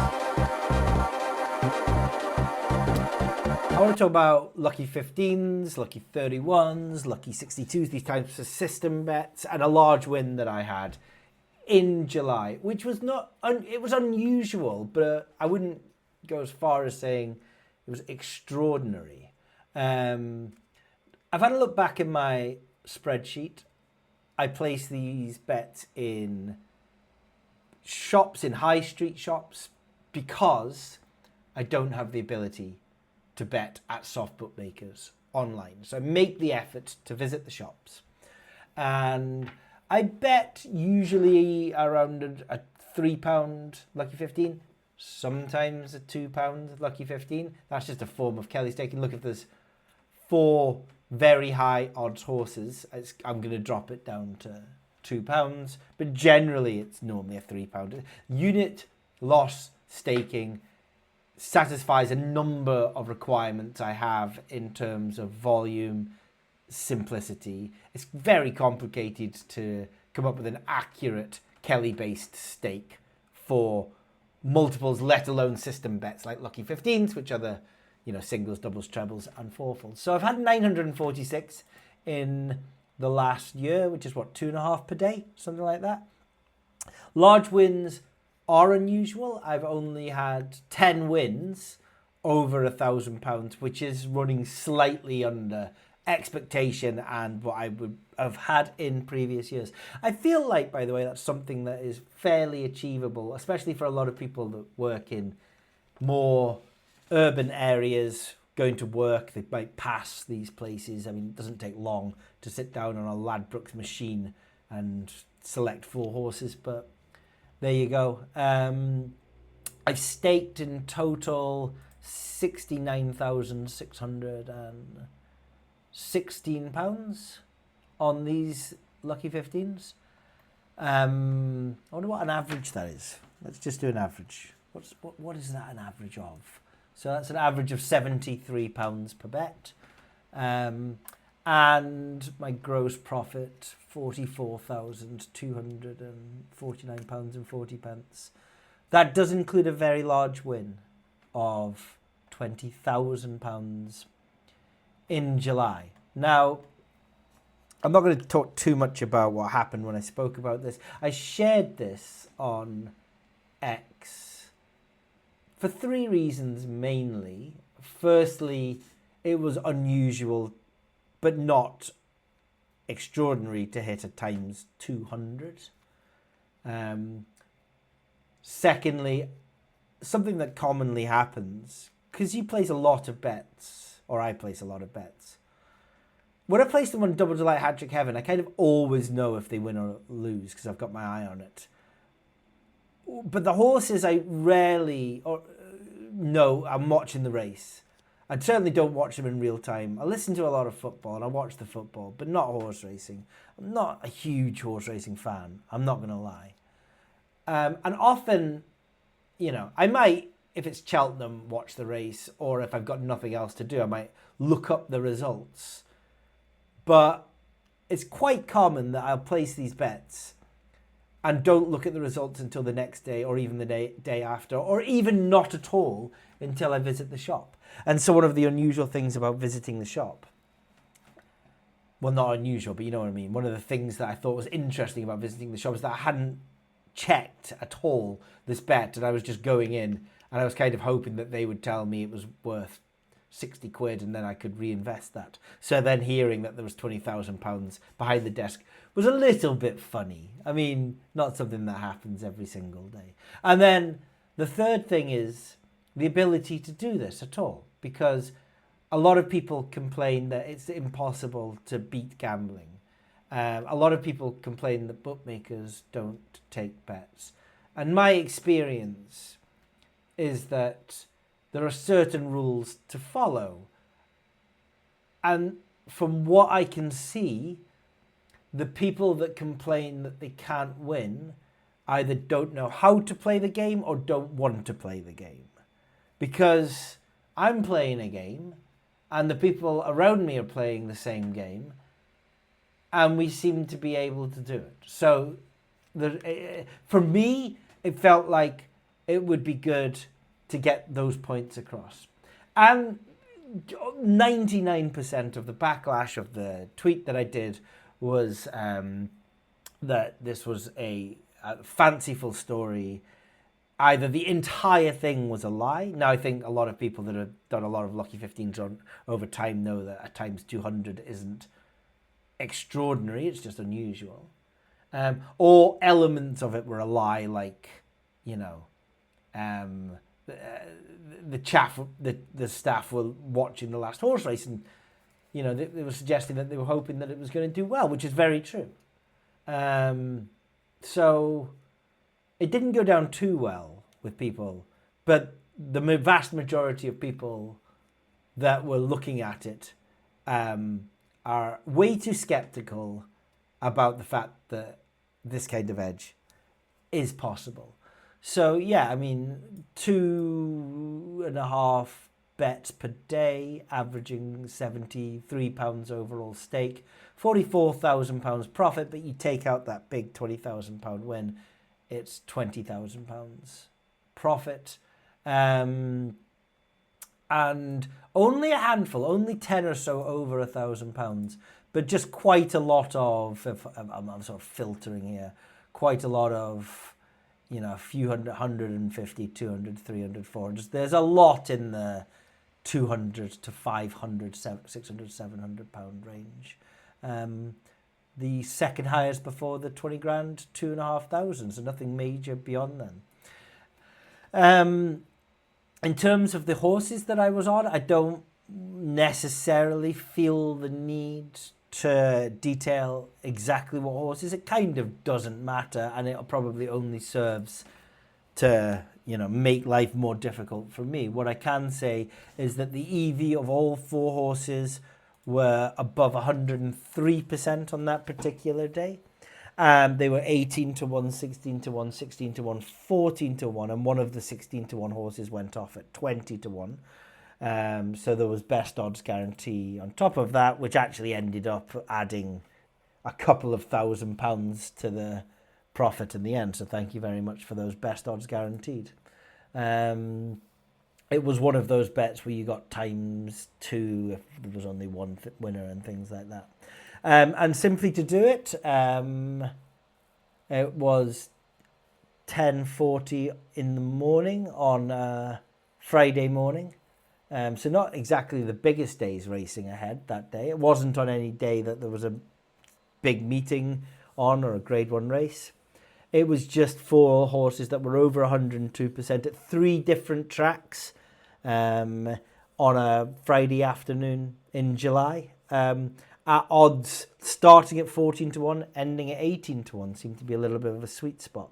I want to talk about Lucky 15s, Lucky 31s, Lucky 62s, these types of system bets, and a large win that I had in July, which was it was unusual, but I wouldn't go as far as saying it was extraordinary. I've had a look back in my spreadsheet. I place these bets in shops, in high street shops, because I don't have the ability to bet at soft bookmakers online. So I make the effort to visit the shops. And I bet usually around a £3 Lucky 15, sometimes a £2 Lucky 15. That's just a form of Kelly staking. Look, if there's 4 very high odds horses, I'm going to drop it down to £2. But generally, it's normally a £3. Unit loss staking satisfies a number of requirements I have in terms of volume, simplicity. It's very complicated to come up with an accurate Kelly-based stake for multiples, let alone system bets like Lucky 15s, which are the singles, doubles, trebles, and fourfolds. So I've had 946 in the last year, which is 2.5 per day, something like that. Large wins are unusual. I've only had 10 wins over £1,000, which is running slightly under expectation and what I would have had in previous years. I feel like, by the way, that's something that is fairly achievable, especially for a lot of people that work in more urban areas, going to work. They might pass these places. I mean, it doesn't take long to sit down on a Ladbrokes machine and select 4 horses, but there you go. I've staked in total £69,616 on these Lucky 15s. I wonder what an average that is. Let's just do an average. What is that an average of? So that's an average of £73 per bet. And my gross profit, £44,249.40. That does include a very large win of £20,000 in July. Now, I'm not going to talk too much about what happened when I spoke about this. I shared this on X for 3 reasons mainly. Firstly, it was unusual but not extraordinary to hit a times 200. Secondly, something that commonly happens, because you place a lot of bets, or I place a lot of bets. When I place them on Double Delight Hatrick Heaven, I kind of always know if they win or lose because I've got my eye on it. But the horses, I rarely know I'm watching the race. I certainly don't watch them in real time. I listen to a lot of football and I watch the football, but not horse racing. I'm not a huge horse racing fan. I'm not going to lie. And often, I might, if it's Cheltenham, watch the race, or if I've got nothing else to do, I might look up the results. But it's quite common that I'll place these bets and don't look at the results until the next day or even the day after, or even not at all until I visit the shop. And so one of the unusual things about visiting the shop, well, not unusual, but you know what I mean. One of the things that I thought was interesting about visiting the shop is that I hadn't checked at all this bet, and I was just going in and I was kind of hoping that they would tell me it was worth 60 quid and then I could reinvest that. So then hearing that there was £20,000 behind the desk was a little bit funny. I mean, not something that happens every single day. And then the third thing is the ability to do this at all, because a lot of people complain that it's impossible to beat gambling. A lot of people complain that bookmakers don't take bets. And my experience is that there are certain rules to follow. And from what I can see, the people that complain that they can't win either don't know how to play the game or don't want to play the game. Because I'm playing a game and the people around me are playing the same game and we seem to be able to do it. So for me, it felt like it would be good to get those points across. And 99% of the backlash of the tweet that I did was that this was a fanciful story. Either the entire thing was a lie. Now, I think a lot of people that have done a lot of Lucky 15s over time know that a times 200 isn't extraordinary, it's just unusual. Or elements of it were a lie, like, the staff were watching the last horse race and, they were suggesting that they were hoping that it was going to do well, which is very true. So it didn't go down too well with people, but the vast majority of people that were looking at it are way too skeptical about the fact that this kind of hedge is possible. So yeah, I mean, 2.5 bets per day, averaging £73 overall stake, £44,000 profit, but you take out that big £20,000 win, it's £20,000 profit. And only a handful, only 10 or so over £1,000, but just quite a lot of, if I'm sort of filtering here, quite a lot of, you know, a few hundred, 150, 200, 300, 400. There's a lot in the 200 to 500, 600, 700 pound range. The second highest before the 20 grand, 2,500, so nothing major beyond them. In terms of the horses that I was on, I don't necessarily feel the need to detail exactly what horses. It kind of doesn't matter, and it probably only serves to, you know, make life more difficult for me. What I can say is that the EV of all 4 horses were above 103% on that particular day. They were 18 to 1, 16 to 1, 16 to 1, 14 to 1, and one of the 16 to 1 horses went off at 20 to 1. So there was best odds guarantee on top of that, which actually ended up adding a couple of £1,000 to the profit in the end. So thank you very much for those best odds guaranteed. It was one of those bets where you got times 2 if there was only one winner and things like that. And simply to do it, it was 10:40 in the morning on Friday morning. So not exactly the biggest days racing ahead that day. It wasn't on any day that there was a big meeting on or a grade 1 race. It was just 4 horses that were over 102% at 3 different tracks on a Friday afternoon in July. At odds starting at 14 to 1, ending at 18 to 1 seemed to be a little bit of a sweet spot.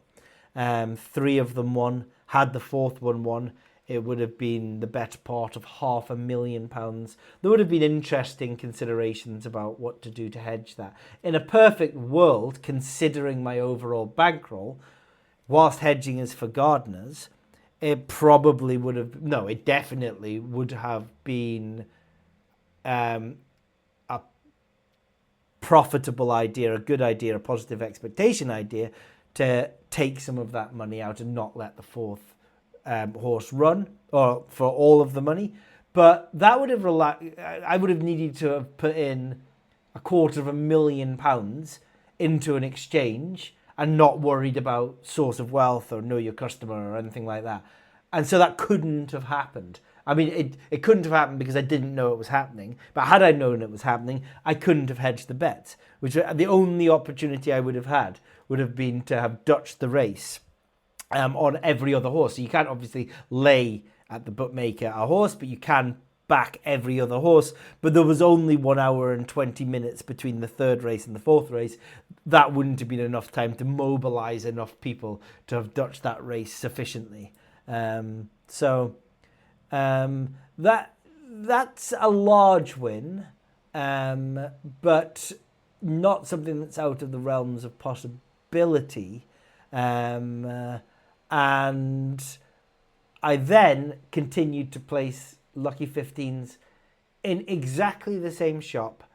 3 of them won. Had the 4th one won, it would have been the better part of £500,000. There would have been interesting considerations about what to do to hedge that. In a perfect world, considering my overall bankroll, whilst hedging is for gardeners, it probably would have, no, it definitely would have been a profitable idea, a good idea, a positive expectation idea to take some of that money out and not let the 4th horse run, or for all of the money. But that would have I would have needed to have put in £250,000 into an exchange and not worried about source of wealth or know your customer or anything like that. And so that couldn't have happened. I mean, it couldn't have happened because I didn't know it was happening. But had I known it was happening, I couldn't have hedged the bets, which the only opportunity I would have had would have been to have Dutched the race on every other horse. So you can't obviously lay at the bookmaker a horse, but you can back every other horse. But there was only 1 hour and 20 minutes between the 3rd race and the 4th race. That wouldn't have been enough time to mobilize enough people to have Dutched that race sufficiently. That's a large win, but not something that's out of the realms of possibility. And I then continued to place Lucky 15s in exactly the same shop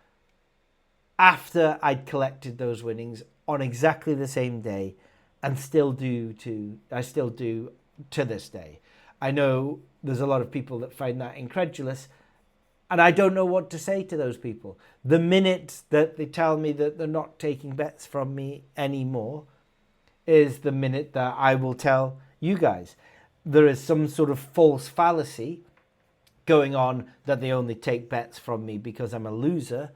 after I'd collected those winnings on exactly the same day, and I still do to this day. I know there's a lot of people that find that incredulous, and I don't know what to say to those people. The minute that they tell me that they're not taking bets from me anymore is the minute that I will tell you guys there is some sort of false fallacy going on that they only take bets from me because I'm a loser.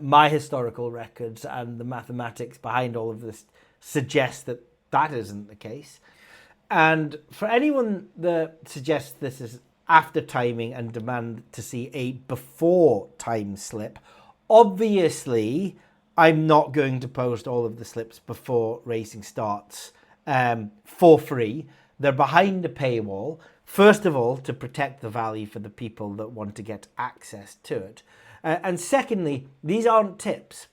My historical records and the mathematics behind all of this suggest that that isn't the case. And for anyone that suggests this is after timing and demand to see a before time slip, obviously I'm not going to post all of the slips before racing starts for free. They're behind a paywall, first of all, to protect the value for the people that want to get access to it. And secondly, these aren't tips.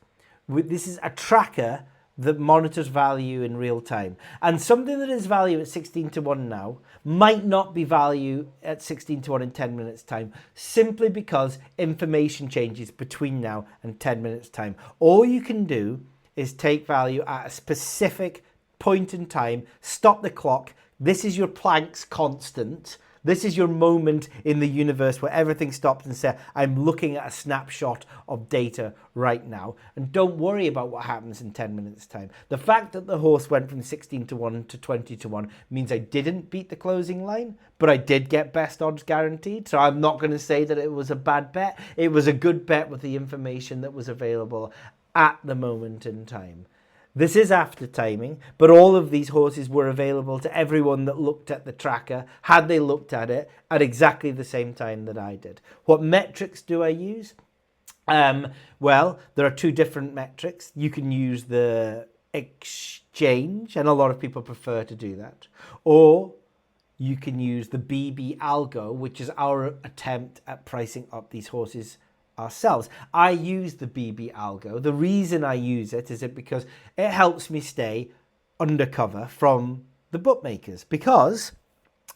This is a tracker that monitors value in real time. And something that is value at 16 to 1 now might not be value at 16 to 1 in 10 minutes time, simply because information changes between now and 10 minutes time. All you can do is take value at a specific point in time, stop the clock. This is your Planck's constant. This is your moment in the universe where everything stops and says, I'm looking at a snapshot of data right now. And don't worry about what happens in 10 minutes time. The fact that the horse went from 16 to 1 to 20 to 1 means I didn't beat the closing line, but I did get best odds guaranteed. So I'm not going to say that it was a bad bet. It was a good bet with the information that was available at the moment in time. This is after timing, but all of these horses were available to everyone that looked at the tracker, had they looked at it at exactly the same time that I did. What metrics do I use? Well, there are two different metrics. You can use the exchange, and a lot of people prefer to do that. Or you can use the BB algo, which is our attempt at pricing up these horses ourselves. I use the BB algo. The reason I use it is because it helps me stay undercover from the bookmakers, because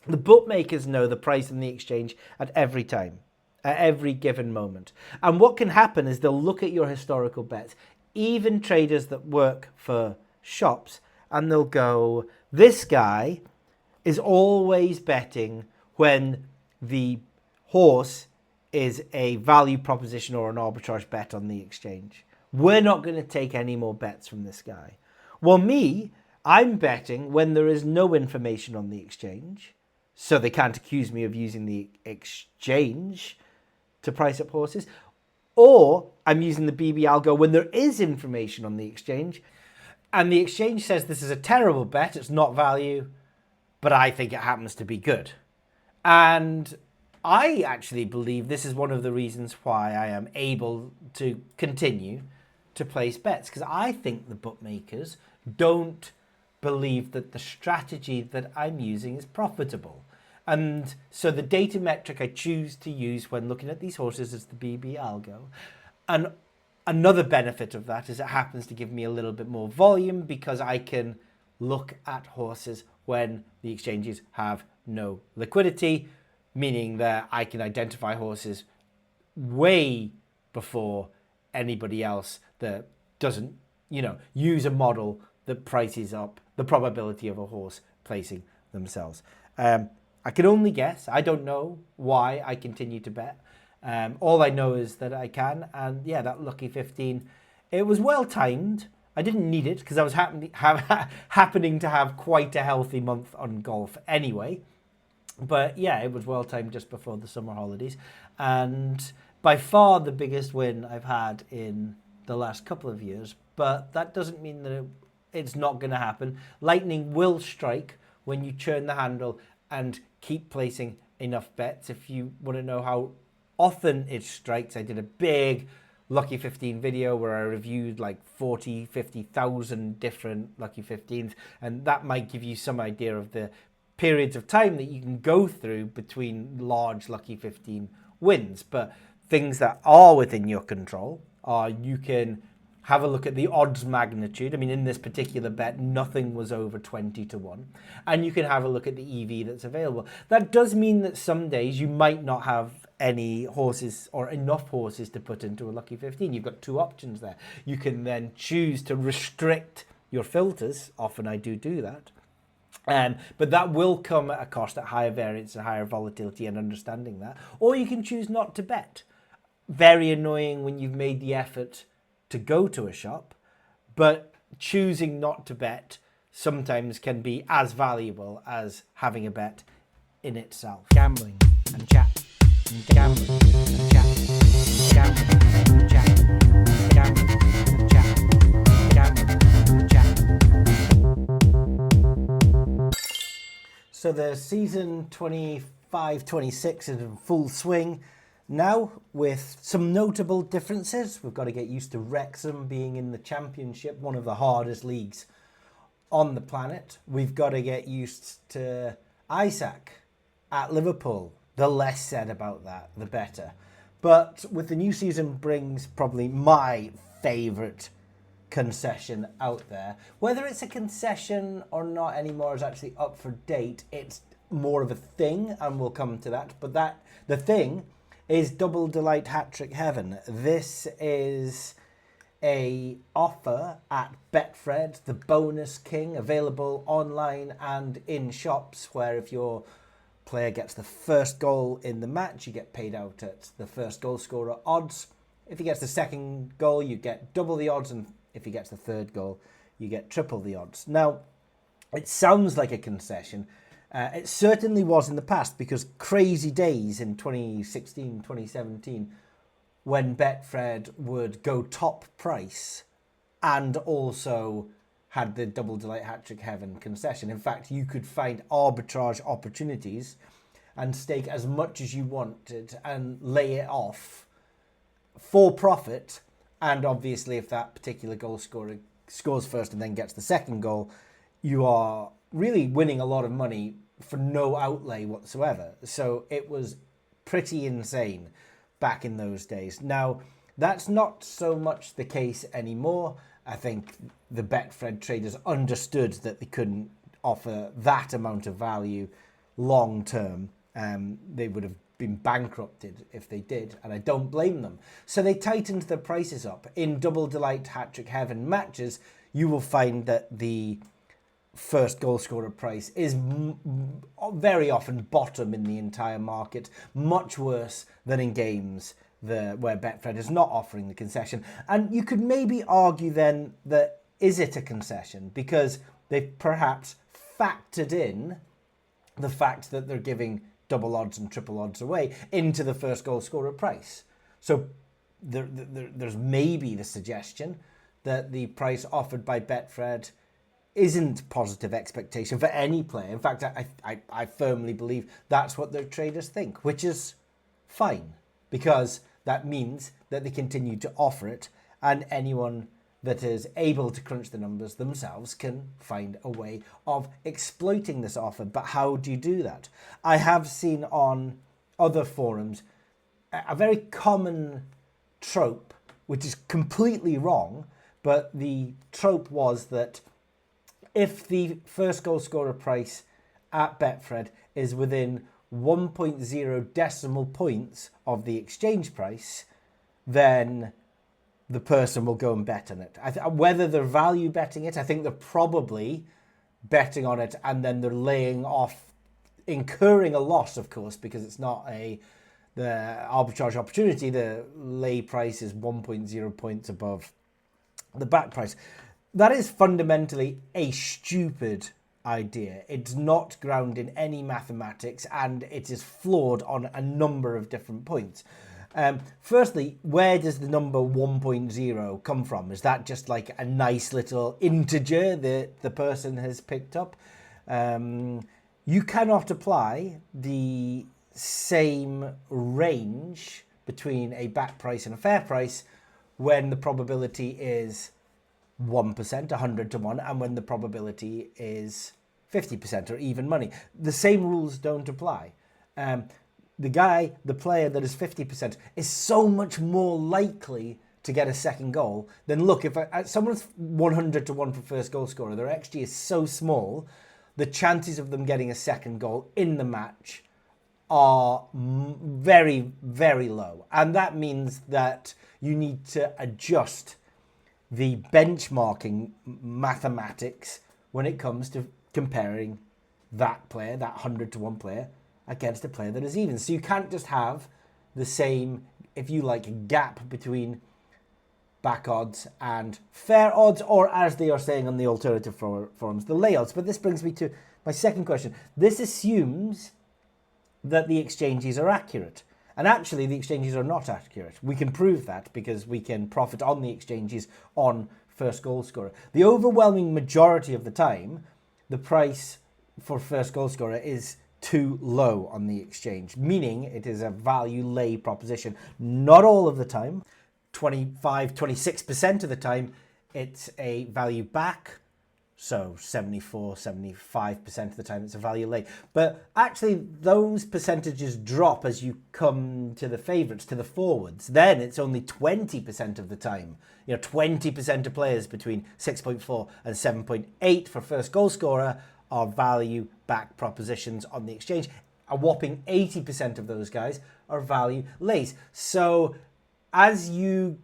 the bookmakers know the price in the exchange at every time, at every given moment. And what can happen is they'll look at your historical bets, even traders that work for shops, and they'll go, this guy is always betting when the horse is a value proposition or an arbitrage bet on the exchange. We're not going to take any more bets from this guy. Well, me, I'm betting when there is no information on the exchange, so they can't accuse me of using the exchange to price up horses. Or I'm using the BB algo when there is information on the exchange, and the exchange says this is a terrible bet, it's not value, but I think it happens to be good. And I actually believe this is one of the reasons why I am able to continue to place bets, because I think the bookmakers don't believe that the strategy that I'm using is profitable. And so the data metric I choose to use when looking at these horses is the BB algo. And another benefit of that is it happens to give me a little bit more volume, because I can look at horses when the exchanges have no liquidity, meaning that I can identify horses way before anybody else that doesn't, use a model that prices up the probability of a horse placing themselves. I can only guess. I don't know why I continue to bet. All I know is that I can. And yeah, that lucky 15, it was well timed. I didn't need it because I was happening to have quite a healthy month on golf anyway. But yeah, it was well timed just before the summer holidays. And by far the biggest win I've had in the last couple of years. But that doesn't mean that it's not going to happen. Lightning will strike when you churn the handle and keep placing enough bets. If you want to know how often it strikes, I did a big Lucky 15 video where I reviewed like 50,000 different Lucky 15s. And that might give you some idea of the periods of time that you can go through between large Lucky 15 wins. But things that are within your control are you can have a look at the odds magnitude. I mean, in this particular bet, nothing was over 20 to 1. And you can have a look at the EV that's available. That does mean that some days you might not have any horses or enough horses to put into a Lucky 15. You've got two options there. You can then choose to restrict your filters. Often I do that. But that will come at a cost, at higher variance and higher volatility, and understanding that. Or you can choose not to bet. Very annoying when you've made the effort to go to a shop, but choosing not to bet sometimes can be as valuable as having a bet in itself. Gambling and chat. Gambling and chat. Gambling and chat. Gambling and chat. Gambling and chat. So the season 25-26 is in full swing. Now, with some notable differences, we've got to get used to Wrexham being in the Championship, one of the hardest leagues on the planet. We've got to get used to Isaac at Liverpool. The less said about that, the better. But with the new season brings probably my favourite concession out there. Whether it's a concession or not anymore is actually up for debate. It's more of a thing, and we'll come to that. But the thing is double Delight Hatrick Heaven. This is a offer at Betfred, the bonus king, available online and in shops, where if your player gets the first goal in the match, you get paid out at the first goal scorer odds. If he gets the second goal, you get double the odds, and if he gets the third goal, you get triple the odds. Now, it sounds like a concession. It certainly was in the past, because crazy days in 2016, 2017, when Betfred would go top price and also had the double Delight Hatrick Heaven concession. In fact, you could find arbitrage opportunities and stake as much as you wanted and lay it off for profit. And obviously, if that particular goal scorer scores first and then gets the second goal, you are really winning a lot of money for no outlay whatsoever. So it was pretty insane back in those days. Now, that's not so much the case anymore. I think the Betfred traders understood that they couldn't offer that amount of value long term. They would have been bankrupted if they did, and I don't blame them. So they tightened the prices up. In double Delight Hatrick Heaven matches, you will find that the first goal scorer price is very often bottom in the entire market, much worse than in games where Betfred is not offering the concession. And you could maybe argue then that is it a concession, because they've perhaps factored in the fact that they're giving double odds and triple odds away into the first goal scorer price. So there's maybe the suggestion that the price offered by Betfred isn't positive expectation for any player. In fact, I firmly believe that's what their traders think, which is fine, because that means that they continue to offer it, and anyone that is able to crunch the numbers themselves can find a way of exploiting this offer. But how do you do that? I have seen on other forums a very common trope, which is completely wrong, but the trope was that if the first goal scorer price at Betfred is within 1.0 decimal points of the exchange price, then the person will go and bet on it. Whether they're value betting it, I think they're probably betting on it, and then they're laying off, incurring a loss, of course, because it's not the arbitrage opportunity. The lay price is 1.0 points above the back price. That is fundamentally a stupid idea. It's not grounded in any mathematics, and it is flawed on a number of different points. Firstly, where does the number 1.0 come from? Is that just like a nice little integer that the person has picked up? You cannot apply the same range between a back price and a fair price when the probability is 1%, 100 to 1, and when the probability is 50% or even money. The same rules don't apply. The player that is 50% is so much more likely to get a second goal than, look, if someone's 100 to 1 for first goal scorer, their XG is so small, the chances of them getting a second goal in the match are very, very low. And that means that you need to adjust the benchmarking mathematics when it comes to comparing that player, that 100 to 1 player, against a player that is even. So you can't just have the same, if you like, gap between back odds and fair odds, or as they are saying on the alternative forums, the lay odds. But this brings me to my second question. This assumes that the exchanges are accurate. And actually, the exchanges are not accurate. We can prove that because we can profit on the exchanges on first goal scorer. The overwhelming majority of the time, the price for first goal scorer is too low on the exchange, meaning it is a value lay proposition. Not all of the time, 26% of the time, it's a value back. So 75% of the time it's a value lay. But actually those percentages drop as you come to the favourites, to the forwards. Then it's only 20% of the time. 20% of players between 6.4 and 7.8 for first goal scorer are value back propositions on the exchange. A whopping 80% of those guys are value lays. So as you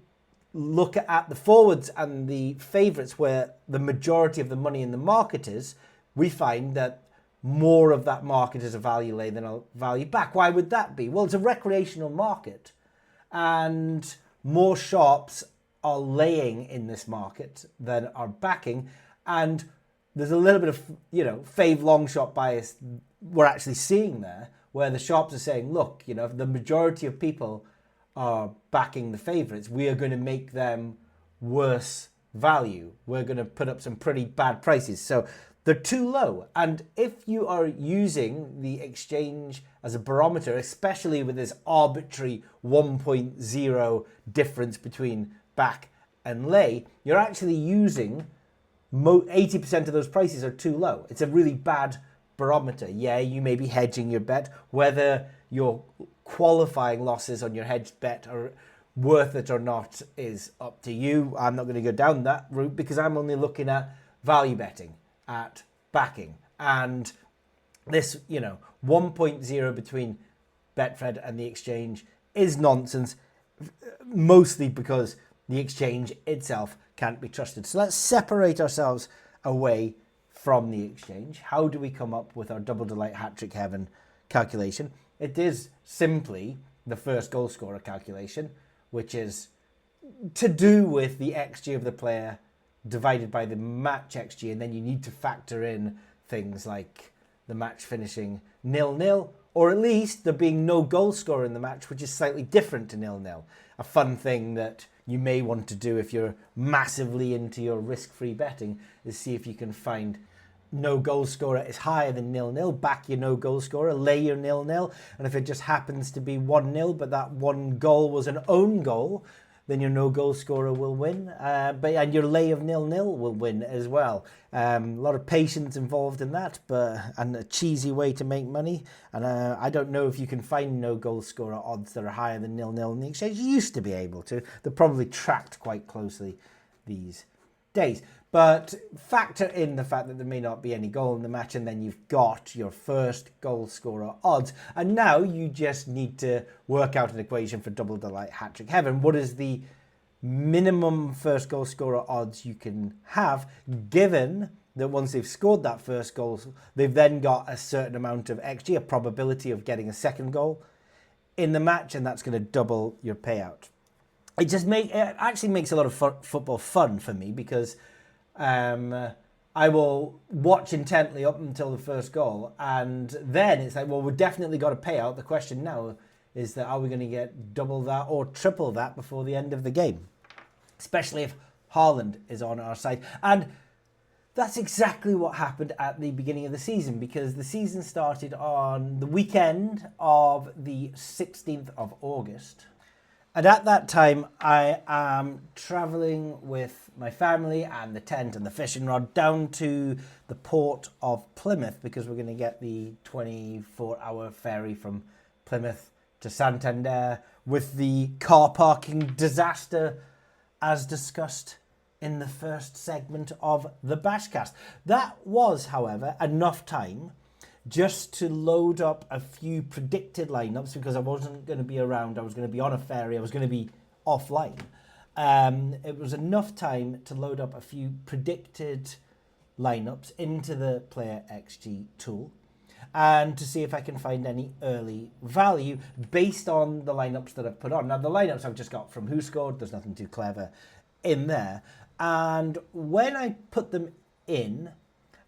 look at the forwards and the favourites where the majority of the money in the market is, we find that more of that market is a value lay than a value back. Why would that be? Well, it's a recreational market and more shops are laying in this market than are backing, and there's a little bit of, fave long shot bias we're actually seeing there, where the shops are saying, look, the majority of people are backing the favourites, we are going to make them worse value. We're going to put up some pretty bad prices. So they're too low. And if you are using the exchange as a barometer, especially with this arbitrary 1.0 difference between back and lay, you're actually using 80% of those prices are too low. It's a really bad barometer. Yeah, you may be hedging your bet. Whether your qualifying losses on your hedged bet are worth it or not is up to you. I'm not going to go down that route because I'm only looking at value betting, at backing. And this, 1.0 between Betfred and the exchange is nonsense, mostly because the exchange itself can't be trusted. So let's separate ourselves away from the exchange. How do we come up with our double Delight Hatrick Heaven calculation? It is simply the first goal scorer calculation, which is to do with the XG of the player divided by the match XG, and then you need to factor in things like the match finishing 0-0, or at least there being no goal scorer in the match, which is slightly different to 0-0. A fun thing that you may want to do if you're massively into your risk-free betting is see if you can find no goal scorer is higher than 0-0, back your no goal scorer, lay your 0-0, and if it just happens to be 1-0, but that one goal was an own goal, then your no goal scorer will win, and your lay of 0-0 will win as well. A lot of patience involved in that, and a cheesy way to make money. And I don't know if you can find no goal scorer odds that are higher than 0-0 in the exchange. You used to be able to. They're probably tracked quite closely these days. But factor in the fact that there may not be any goal in the match, and then you've got your first goal scorer odds. And now you just need to work out an equation for double Delight Hatrick Heaven. What is the minimum first goal scorer odds you can have, given that once they've scored that first goal, they've then got a certain amount of XG, a probability of getting a second goal in the match, and that's going to double your payout. It actually makes a lot of football fun for me, because I will watch intently up until the first goal, and then it's like, well, we've definitely got a payout. The question now is that are we going to get double that or triple that before the end of the game, especially if Haaland is on our side. And that's exactly what happened at the beginning of the season, because the season started on the weekend of the 16th of August. And at that time, I am travelling with my family and the tent and the fishing rod down to the port of Plymouth, because we're going to get the 24-hour ferry from Plymouth to Santander, with the car parking disaster as discussed in the first segment of the BashCast. That was, however, enough time just to load up a few predicted lineups, because I wasn't going to be around. I was going to be on a ferry. I was going to be offline. It was enough time to load up a few predicted lineups into the Player XG tool, and to see if I can find any early value based on the lineups that I've put on. Now, the lineups I've just got from Who Scored. There's nothing too clever in there. And when I put them in,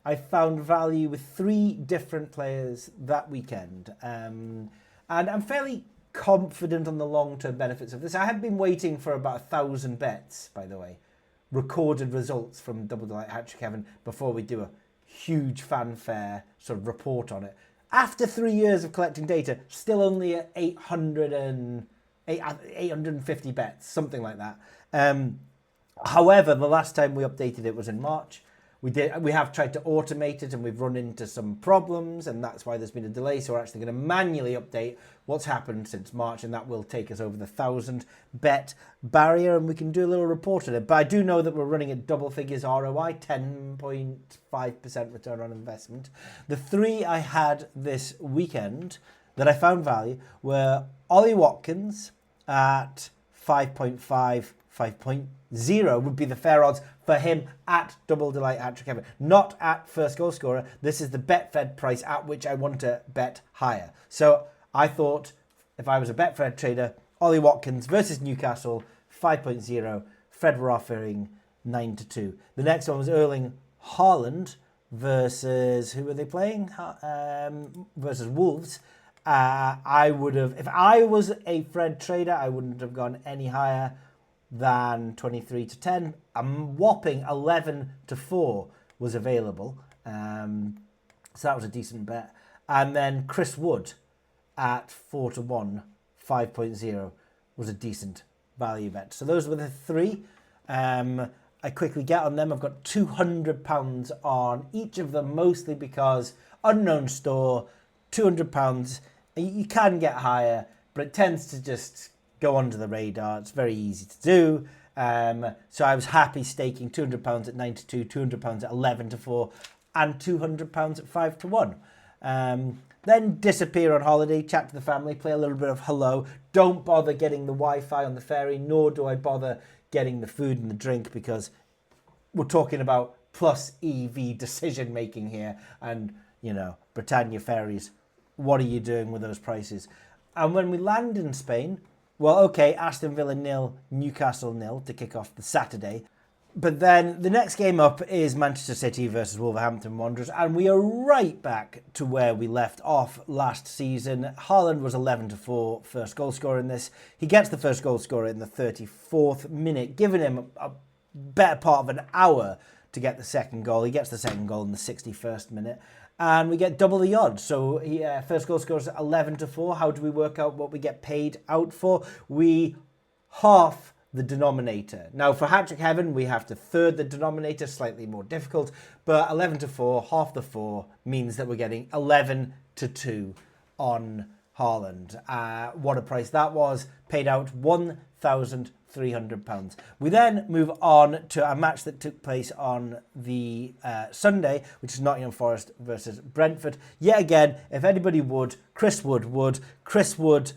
I found value with 3 different players that weekend. And I'm fairly confident on the long-term benefits of this. I had been waiting for about 1,000 bets, by the way, recorded results from Double Delight Hatrick Heaven before we do a huge fanfare sort of report on it. after 3 years of collecting data, still only at 850 bets, something like that. However, the last time we updated it was in March. We have tried to automate it and we've run into some problems, and that's why there's been a delay. So we're actually going to manually update what's happened since March, and that will take us over the 1,000 bet barrier, and we can do a little report on it. But I do know that we're running at double figures ROI, 10.5% return on investment. The 3 I had this weekend that I found value were Ollie Watkins at 5.5, 5.0 would be the fair odds for him at double Delight Hatrick Heaven, not at first goal scorer. This is the Betfred price at which I want to bet higher. So I thought if I was a Betfred trader, Ollie Watkins versus Newcastle, 5.0. Fred were offering 9-2. The next one was Erling Haaland versus, who were they playing? Versus Wolves. I would have, if I was a Fred trader, I wouldn't have gone any higher than 23-10. A whopping 11-4 was available. So that was a decent bet. And then Chris Wood at 4-1, 5.0 was a decent value bet. So those were the 3. I quickly get on them. I've got £200 on each of them, mostly because unknown store, £200. You can get higher, but it tends to just go under the radar. It's very easy to do. So I was happy staking £200 at 9-2, £200 at 11-4, and £200 at 5-1. Then disappear on holiday, chat to the family, play a little bit of hello. Don't bother getting the Wi-Fi on the ferry, nor do I bother getting the food and the drink, because we're talking about plus EV decision making here. And, you know, Britannia ferries, what are you doing with those prices? And when we land in Spain, well, okay, Aston Villa 0, Newcastle 0 to kick off the Saturday. But then the next game up is Manchester City versus Wolverhampton Wanderers, and we are right back to where we left off last season. Haaland was 11-4 first goal scorer in this. He gets the first goal scorer in the 34th minute, giving him a better part of an hour to get the second goal. He gets the second goal in the 61st minute. And we get double the odds. So first goal scores 11-4. How do we work out what we get paid out for? We half the denominator. Now for Hatrick Heaven, we have to third the denominator, slightly more difficult. But 11-4, half the 4, means that we're getting 11-2 on Haaland. What a price that was. Paid out £1,300. We then move on to a match that took place on the Sunday, which is Nottingham Forest versus Brentford. Yet again, if anybody would, Chris Wood would. Chris Wood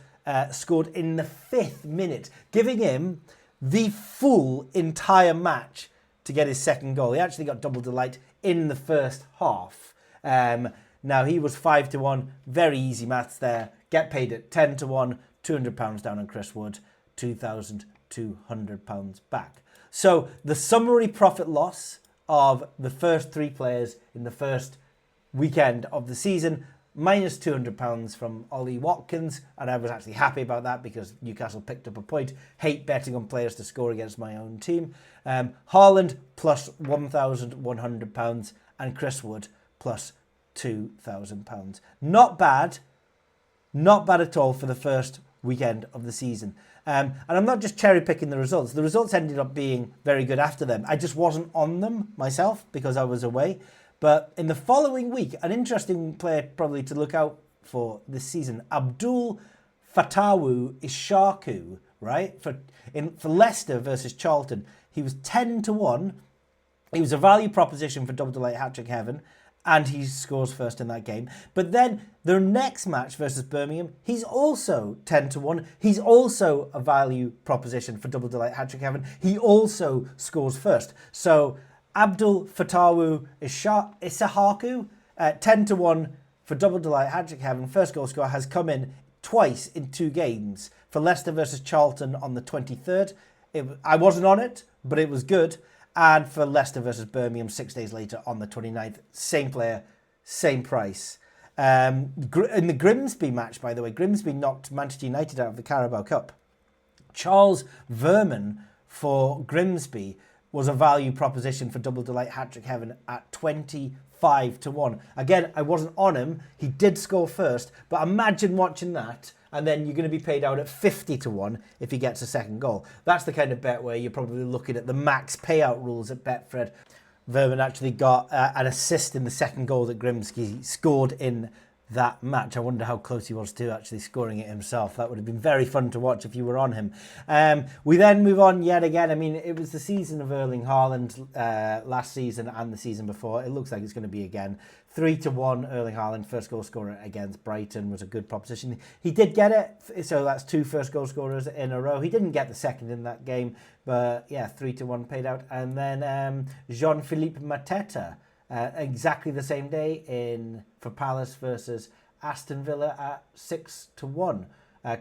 scored in the 5th minute, giving him the full entire match to get his second goal. He actually got double delight in the first half. Now he was 5-1, very easy maths there. Get paid at 10-1, £200 down on Chris Wood, £2,200 back. So the summary profit loss of the first 3 players in the first weekend of the season, minus £200 from Ollie Watkins, and I was actually happy about that because Newcastle picked up a point. Hate betting on players to score against my own team. Haaland plus £1,100 and Chris Wood plus £2,000. Not bad at all for the first weekend of the season. And I'm not just cherry picking the results. The results ended up being very good after them. I just wasn't on them myself because I was away. But in the following week, an interesting player probably to look out for this season, Abdul Fatawu Ishaku, right? For Leicester versus Charlton, he was 10-1. He was a value proposition for Double Delight Hatrick Heaven, and he scores first in that game. But then their next match versus Birmingham, he's also 10-1. He's also a value proposition for Double Delight Hatrick Heaven. He also scores first. So Abdul Fatawu Isahaku, 10-1 for Double Delight Hatrick Heaven. First goal scorer has come in twice in 2 games. For Leicester versus Charlton on the 23rd. I wasn't on it, but it was good. And for Leicester versus Birmingham 6 days later on the 29th. Same player, same price. In the Grimsby match, by the way, Grimsby knocked Manchester United out of the Carabao Cup. Charles Verman for Grimsby was a value proposition for Double Delight Hatrick Heaven at 25-1. Again, I wasn't on him. He did score first, but imagine watching that, and then you're going to be paid out at 50-1 if he gets a second goal. That's the kind of bet where you're probably looking at the max payout rules at Betfred. Vernon actually got an assist in the second goal that Grimsky scored in that match. I wonder how close he was to actually scoring it himself. That would have been very fun to watch if you were on him. We then move on yet again. I mean, it was the season of Erling Haaland last season and the season before. It looks like it's going to be again. 3-1 Erling Haaland, first goal scorer against Brighton, was a good proposition. He did get it, so that's 2 first goal scorers in a row. He didn't get the second in that game, but yeah, 3-1 paid out. And then Jean-Philippe Mateta, exactly the same day for Palace versus Aston Villa at 6-1.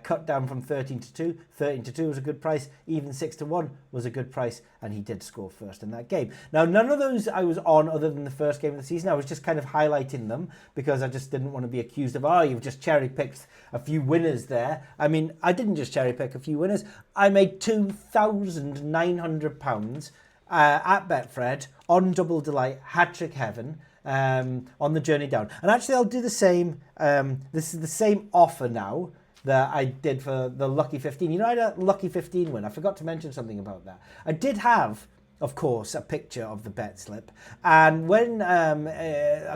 Cut down from 13-2. 13-2 was a good price. Even 6-1 was a good price, and he did score first in that game. Now, none of those I was on other than the first game of the season. I was just kind of highlighting them because I just didn't want to be accused of, you've just cherry-picked a few winners there. I mean, I didn't just cherry-pick a few winners. I made £2,900 at Betfred on Double Delight Hatrick Heaven on the journey down. And actually, I'll do the same. This is the same offer now that I did for the Lucky 15. You know, I had a Lucky 15 win. I forgot to mention something about that. I did have, of course, a picture of the bet slip. And when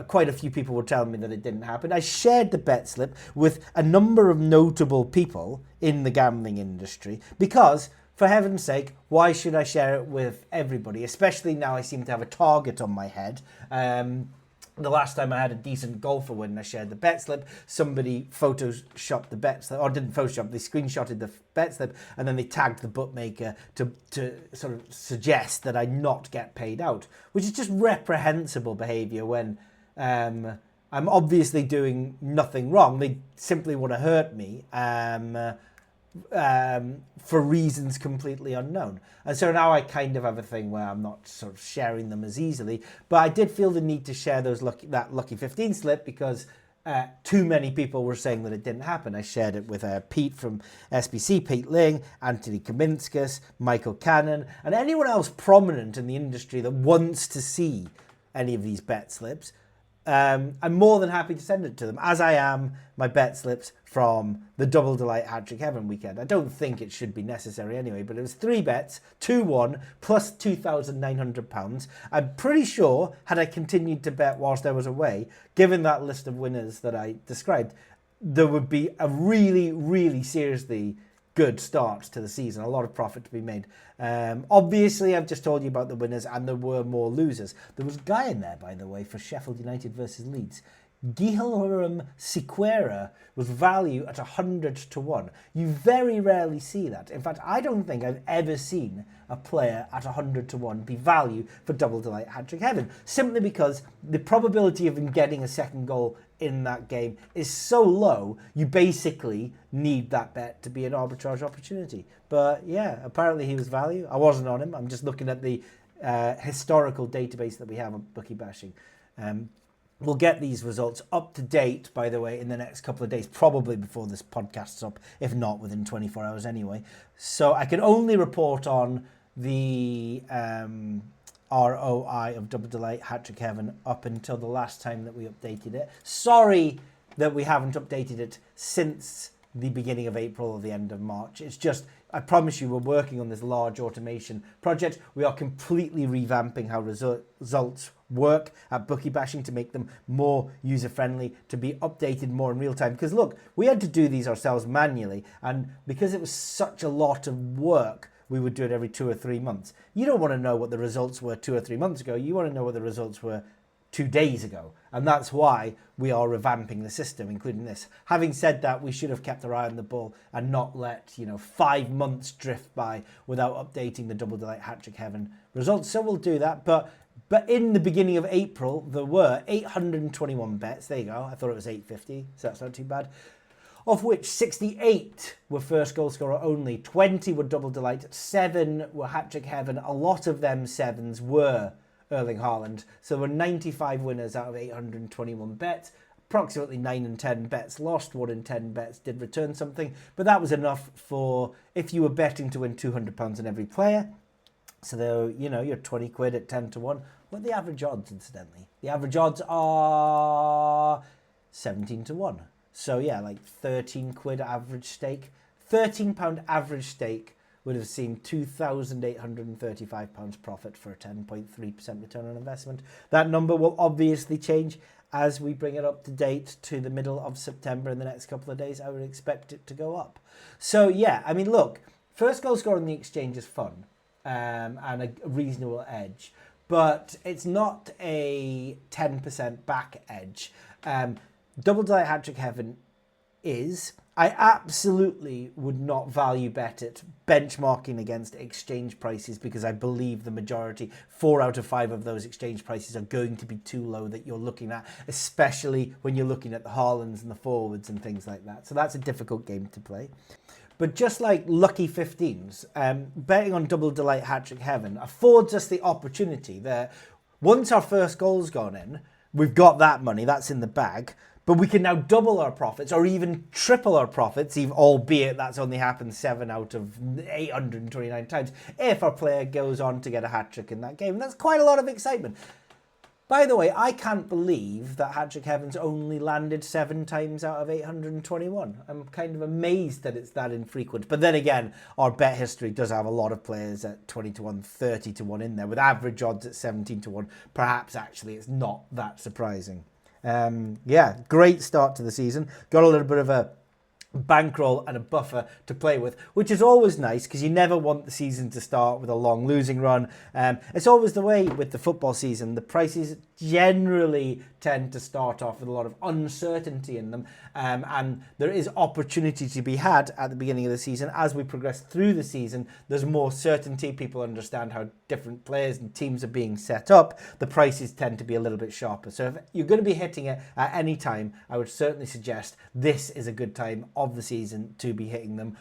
quite a few people were telling me that it didn't happen, I shared the bet slip with a number of notable people in the gambling industry because, for heaven's sake, why should I share it with everybody? Especially now I seem to have a target on my head. The last time I had a decent golfer win, I shared the bet slip. Somebody photoshopped the bet slip, or didn't Photoshop, they screenshotted the bet slip, and then they tagged the bookmaker to sort of suggest that I not get paid out, which is just reprehensible behaviour when I'm obviously doing nothing wrong. They simply want to hurt me. For reasons completely unknown. And so now I kind of have a thing where I'm not sort of sharing them as easily, but I did feel the need to share that Lucky 15 slip because too many people were saying that it didn't happen. I shared it with Pete from SBC, Pete Ling, Anthony Kaminskis, Michael Cannon, and anyone else prominent in the industry that wants to see any of these bet slips. I'm more than happy to send it to them, as I am my bet slips from the Double Delight Hatrick Heaven weekend. I don't think it should be necessary anyway, but it was 3 bets, 2-1, plus £2,900. I'm pretty sure, had I continued to bet whilst I was away, given that list of winners that I described, there would be a really, really seriously good start to the season, a lot of profit to be made. Obviously, I've just told you about the winners, and there were more losers. There was a guy in there, by the way, for Sheffield United versus Leeds. Guilherme Sequeira was valued at 100-1. You very rarely see that. In fact, I don't think I've ever seen a player at 100-1 be valued for Double Delight Hatrick Heaven, simply because the probability of him getting a second goal in that game is so low, you basically need that bet to be an arbitrage opportunity. But yeah, apparently he was value. I wasn't on him. I'm just looking at the historical database that we have on Bookie Bashing. We'll get these results up to date, by the way, in the next couple of days, probably before this podcast's up, if not within 24 hours anyway. So I can only report on the ROI of Double Delight Hatrick Heaven up until the last time that we updated it. Sorry that we haven't updated it since the beginning of April or the end of March. It's just, I promise you, we're working on this large automation project. We are completely revamping how results work at Bookie Bashing to make them more user-friendly, to be updated more in real time. Because look, we had to do these ourselves manually, and because it was such a lot of work, we would do it every 2 or 3 months. You don't want to know what the results were 2 or 3 months ago. You want to know what the results were 2 days ago. And that's why we are revamping the system, including this. Having said that, we should have kept our eye on the ball and not let 5 months drift by without updating the Double Delight Hatrick Heaven results. So we'll do that. But in the beginning of April, there were 821 bets. There you go. I thought it was 850, so that's not too bad. Of which 68 were first goal scorer only, 20 were Double Delight, 7 were Hatrick Heaven. A lot of them 7s were Erling Haaland. So there were 95 winners out of 821 bets. Approximately 9 in 10 bets lost, 1 in 10 bets did return something. But that was enough for, if you were betting to win £200 on every player, So, you're 20 quid at 10 to 1. What are the average odds, incidentally? The average odds are 17 to 1. So, yeah, like 13 quid average stake. £13 average stake would have seen £2,835 profit for a 10.3% return on investment. That number will obviously change as we bring it up to date to the middle of September in the next couple of days. I would expect it to go up. So, yeah, I mean, look, first goal scorer on the exchange is fun. And a reasonable edge, but it's not a 10% back edge. Double Delight Hatrick Heaven is. I absolutely would not value bet it benchmarking against exchange prices, because I believe the majority, 4 out of 5 of those exchange prices, are going to be too low that you're looking at, especially when you're looking at the Haalands and the forwards and things like that. So that's a difficult game to play. But just like Lucky 15s, betting on Double Delight Hatrick Heaven affords us the opportunity that once our first goal's gone in, we've got that money, that's in the bag, but we can now double our profits or even triple our profits, albeit that's only happened 7 out of 829 times, if our player goes on to get a hat-trick in that game. That's quite a lot of excitement. By the way, I can't believe that Hatrick Heaven's only landed 7 times out of 821. I'm kind of amazed that it's that infrequent. But then again, our bet history does have a lot of players at 20 to 1, 30 to 1 in there, with average odds at 17 to 1. Perhaps actually it's not that surprising. Yeah, great start to the season. Got a little bit of a bankroll and a buffer to play with, which is always nice, because you never want the season to start with a long losing run. It's always the way with the football season. The prices generally tend to start off with a lot of uncertainty in them, and there is opportunity to be had at the beginning of the season. As we progress through the season, there's more certainty. People understand how different players and teams are being set up. The prices tend to be a little bit sharper. So if you're going to be hitting it at any time, I would certainly suggest this is a good time of the season to be hitting them.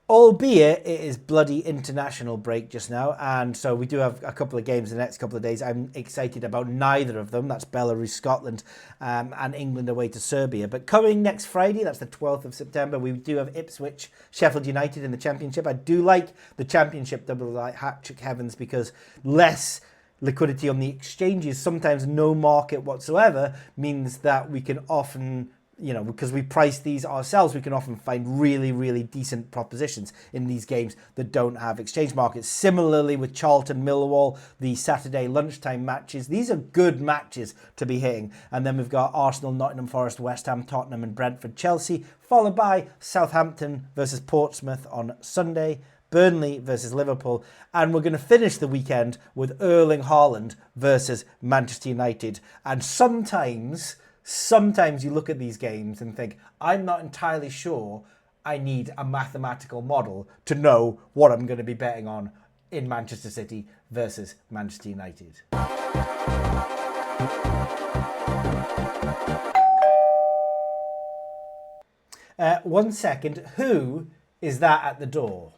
Albeit it is bloody international break just now, and so we do have a couple of games in the next couple of days. I'm excited about neither of them. That's Belarus, Scotland, and England away to Serbia. But coming next Friday, that's the 12th of September, we do have Ipswich, Sheffield United in the Championship. I do like the Championship Double Delight Hatrick Heavens because less liquidity on the exchanges, sometimes no market whatsoever, means that we can often, because we price these ourselves, we can often find really, really decent propositions in these games that don't have exchange markets. Similarly with Charlton Millwall, the Saturday lunchtime matches, these are good matches to be hitting. And then we've got Arsenal, Nottingham Forest, West Ham, Tottenham and Brentford, Chelsea, followed by Southampton versus Portsmouth on Sunday, Burnley versus Liverpool, and we're going to finish the weekend with Erling Haaland versus Manchester United. And sometimes you look at these games and think, I'm not entirely sure I need a mathematical model to know what I'm going to be betting on in Manchester City versus Manchester United. 1 second. Who is that at the door?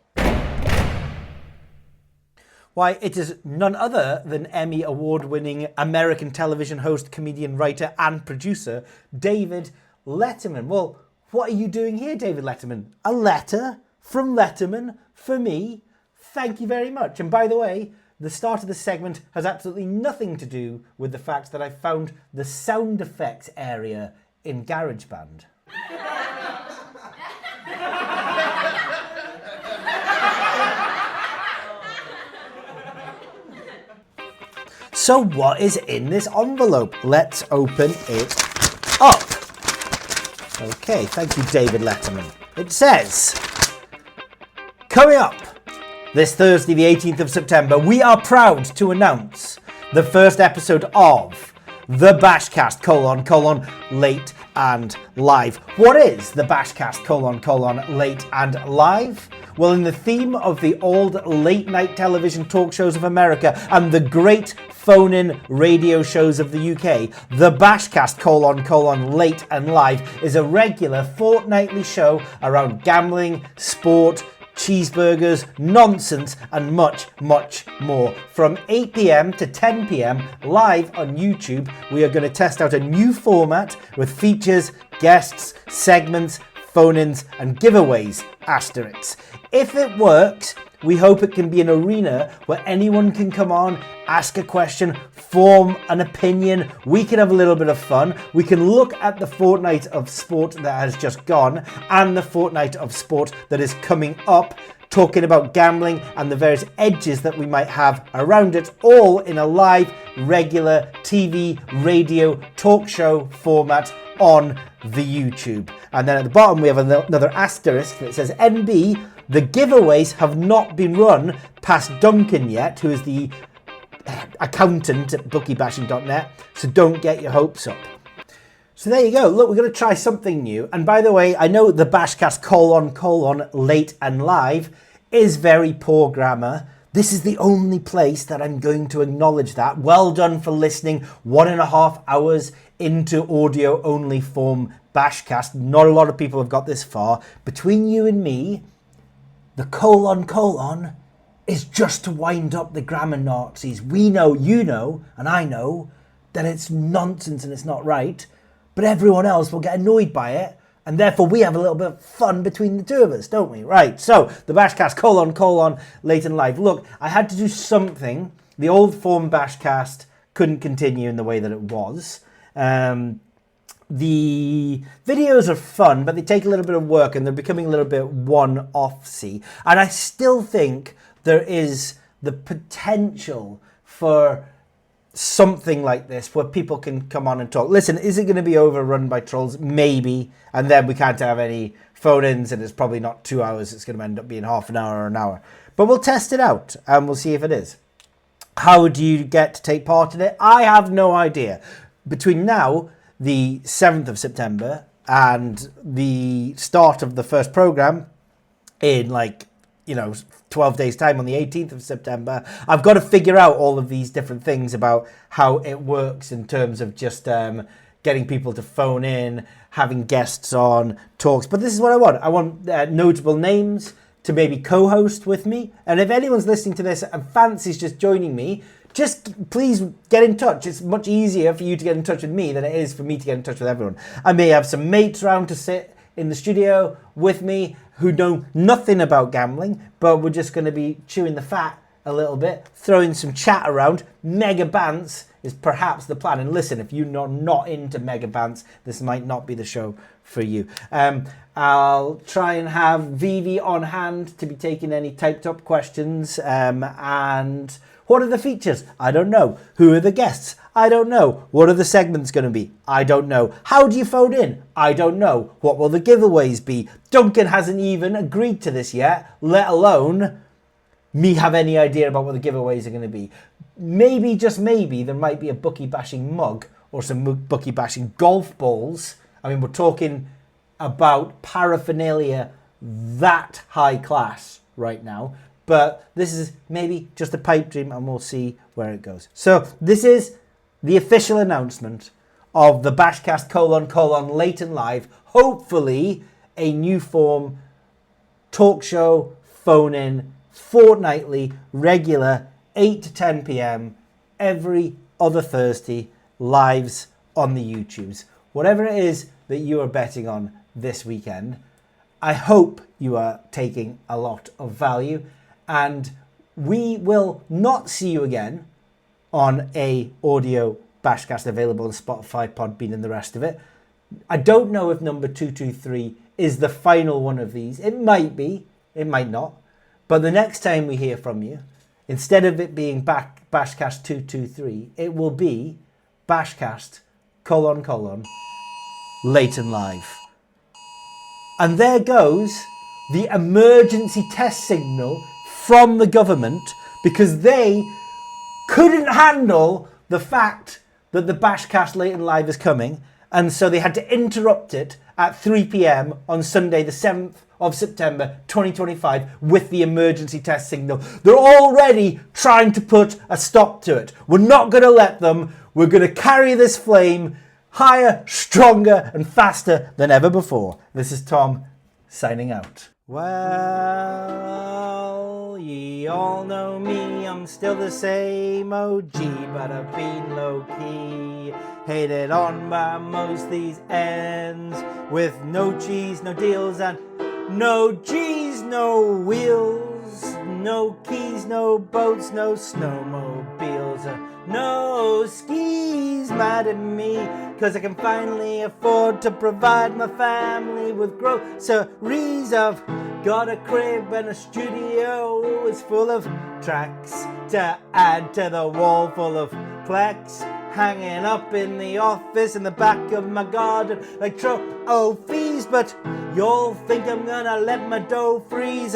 Why, it is none other than Emmy award-winning American television host, comedian, writer and producer, David Letterman. Well, what are you doing here, David Letterman? A letter from Letterman for me? Thank you very much. And by the way, the start of the segment has absolutely nothing to do with the fact that I found the sound effects area in GarageBand. So what is in this envelope? Let's open it up. Okay, thank you, David Letterman. It says, coming up this Thursday, the 18th of September, we are proud to announce the first episode of the BashCast, late and live. What is the BashCast, late and live? Well, in the theme of the old late-night television talk shows of America and the great phone-in radio shows of the UK, the BashCast, late and live is a regular fortnightly show around gambling, sport, cheeseburgers, nonsense, and much, much more. From 8 p.m. to 10 p.m. live on YouTube, we are going to test out a new format with features, guests, segments, phone-ins, and giveaways, asterisks. If it works, We hope it can be an arena where anyone can come on, ask a question, form an opinion. We can have a little bit of fun. We can look at the fortnight of sport that has just gone and the fortnight of sport that is coming up, talking about gambling and the various edges that we might have around it, all in a live, regular TV, radio, talk show format on the YouTube. And then at the bottom we have another asterisk that says NB, the giveaways have not been run past Duncan yet, who is the accountant at bookiebashing.net, so don't get your hopes up. So there you go. Look, we're going to try something new. And by the way, I know the BashCast : late and live is very poor grammar. This is the only place that I'm going to acknowledge that. Well done for listening 1.5 hours into audio only form BashCast. Not a lot of people have got this far. Between you and me, the : is just to wind up the grammar Nazis. We know, you know, and I know that it's nonsense and it's not right, but everyone else will get annoyed by it, and therefore we have a little bit of fun between the two of us, don't we? Right, so the BashCast : late and live. Look, I had to do something. The old form BashCast couldn't continue in the way that it was. The videos are fun, but they take a little bit of work and they're becoming a little bit one-off-y. And I still think there is the potential for something like this where people can come on and talk. Listen, is it going to be overrun by trolls? Maybe. And then we can't have any phone-ins and it's probably not 2 hours. It's going to end up being half an hour or an hour. But we'll test it out and we'll see if it is. How do you get to take part in it? I have no idea. Between now, the 7th of September, and the start of the first program in 12 days time on the 18th of September, I've got to figure out all of these different things about how it works in terms of just getting people to phone in, having guests on, talks. But this is what I want. I want notable names to maybe co-host with me. And if anyone's listening to this and fancies just joining me, just please get in touch. It's much easier for you to get in touch with me than it is for me to get in touch with everyone. I may have some mates around to sit in the studio with me who know nothing about gambling, but we're just going to be chewing the fat a little bit, throwing some chat around. Mega Bants is perhaps the plan. And listen, if you're not into Mega Bants, this might not be the show for you. I'll try and have Vivi on hand to be taking any typed up questions. And what are the features? I don't know. Who are the guests? I don't know. What are the segments going to be? I don't know. How do you phone in? I don't know. What will the giveaways be? Duncan hasn't even agreed to this yet, let alone me have any idea about what the giveaways are going to be. Maybe, just maybe, there might be a bookie bashing mug or some bookie bashing golf balls. I mean, we're talking about paraphernalia that high class right now. But this is maybe just a pipe dream and we'll see where it goes. So this is the official announcement of the BashCast : late and live. Hopefully a new form talk show, phone in, fortnightly, regular, 8 to 10 p.m. every other Thursday, lives on the YouTubes. Whatever it is that you are betting on this weekend, I hope you are taking a lot of value. And we will not see you again on a audio BashCast available on Spotify, Podbean and the rest of it. I don't know if number 223 is the final one of these. It might be, it might not. But the next time we hear from you, instead of it being BashCast 223, it will be BashCast : late and live. And there goes the emergency test signal from the government, because they couldn't handle the fact that the BashCast late and live is coming, and so they had to interrupt it at 3 p.m. on Sunday the 7th of September 2025 with the emergency test signal. They're already trying to put a stop to it. We're not going to let them. We're going to carry this flame higher, stronger and faster than ever before. This is Tom signing out. Well, ye all know me, I'm still the same OG, but I've been low-key, hated on by most these ends, with no cheese, no deals, and no G's, no wheels, No keys, no boats, no snowmobiles, no skis. Mad at me, cause I can finally afford to provide my family with groceries. I've got a crib and a studio, it's full of tracks to add to the wall full of plaques hanging up in the office in the back of my garden like trophies. But you'll think I'm gonna let my dough freeze.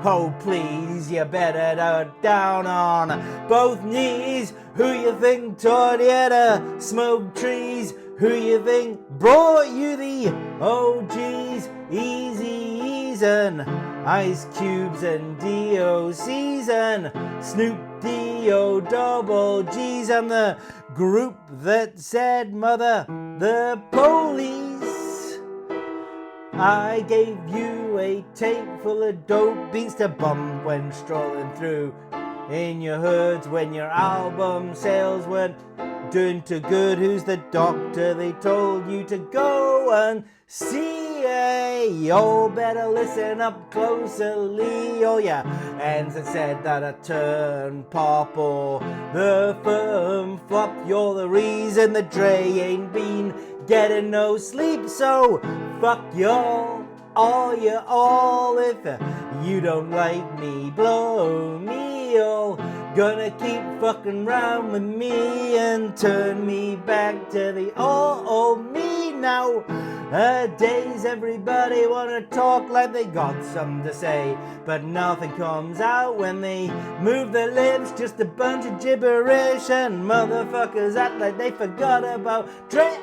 Oh please, you better go down on both knees. Who you think taught you to smoke trees? Who you think brought you the OGs? Easy's and Ice Cubes and DOCs and Snoop D-O double G's and the group that said mother the police. I gave you a tape full of dope beats to bum when strolling through in your hoods when your album sales weren't doing too good. Who's the doctor they told you to go and see? You better listen up closely. Oh yeah, and it said that I turned purple. The firm flop, you're the reason the Dre ain't been getting no sleep. So fuck y'all, all you all. If you don't like me, blow me all. Gonna keep fucking round with me and turn me back to the old me now. Days everybody wanna talk like they got something to say, but nothing comes out when they move their lips, just a bunch of gibberish, and motherfuckers act like they forgot about Dre.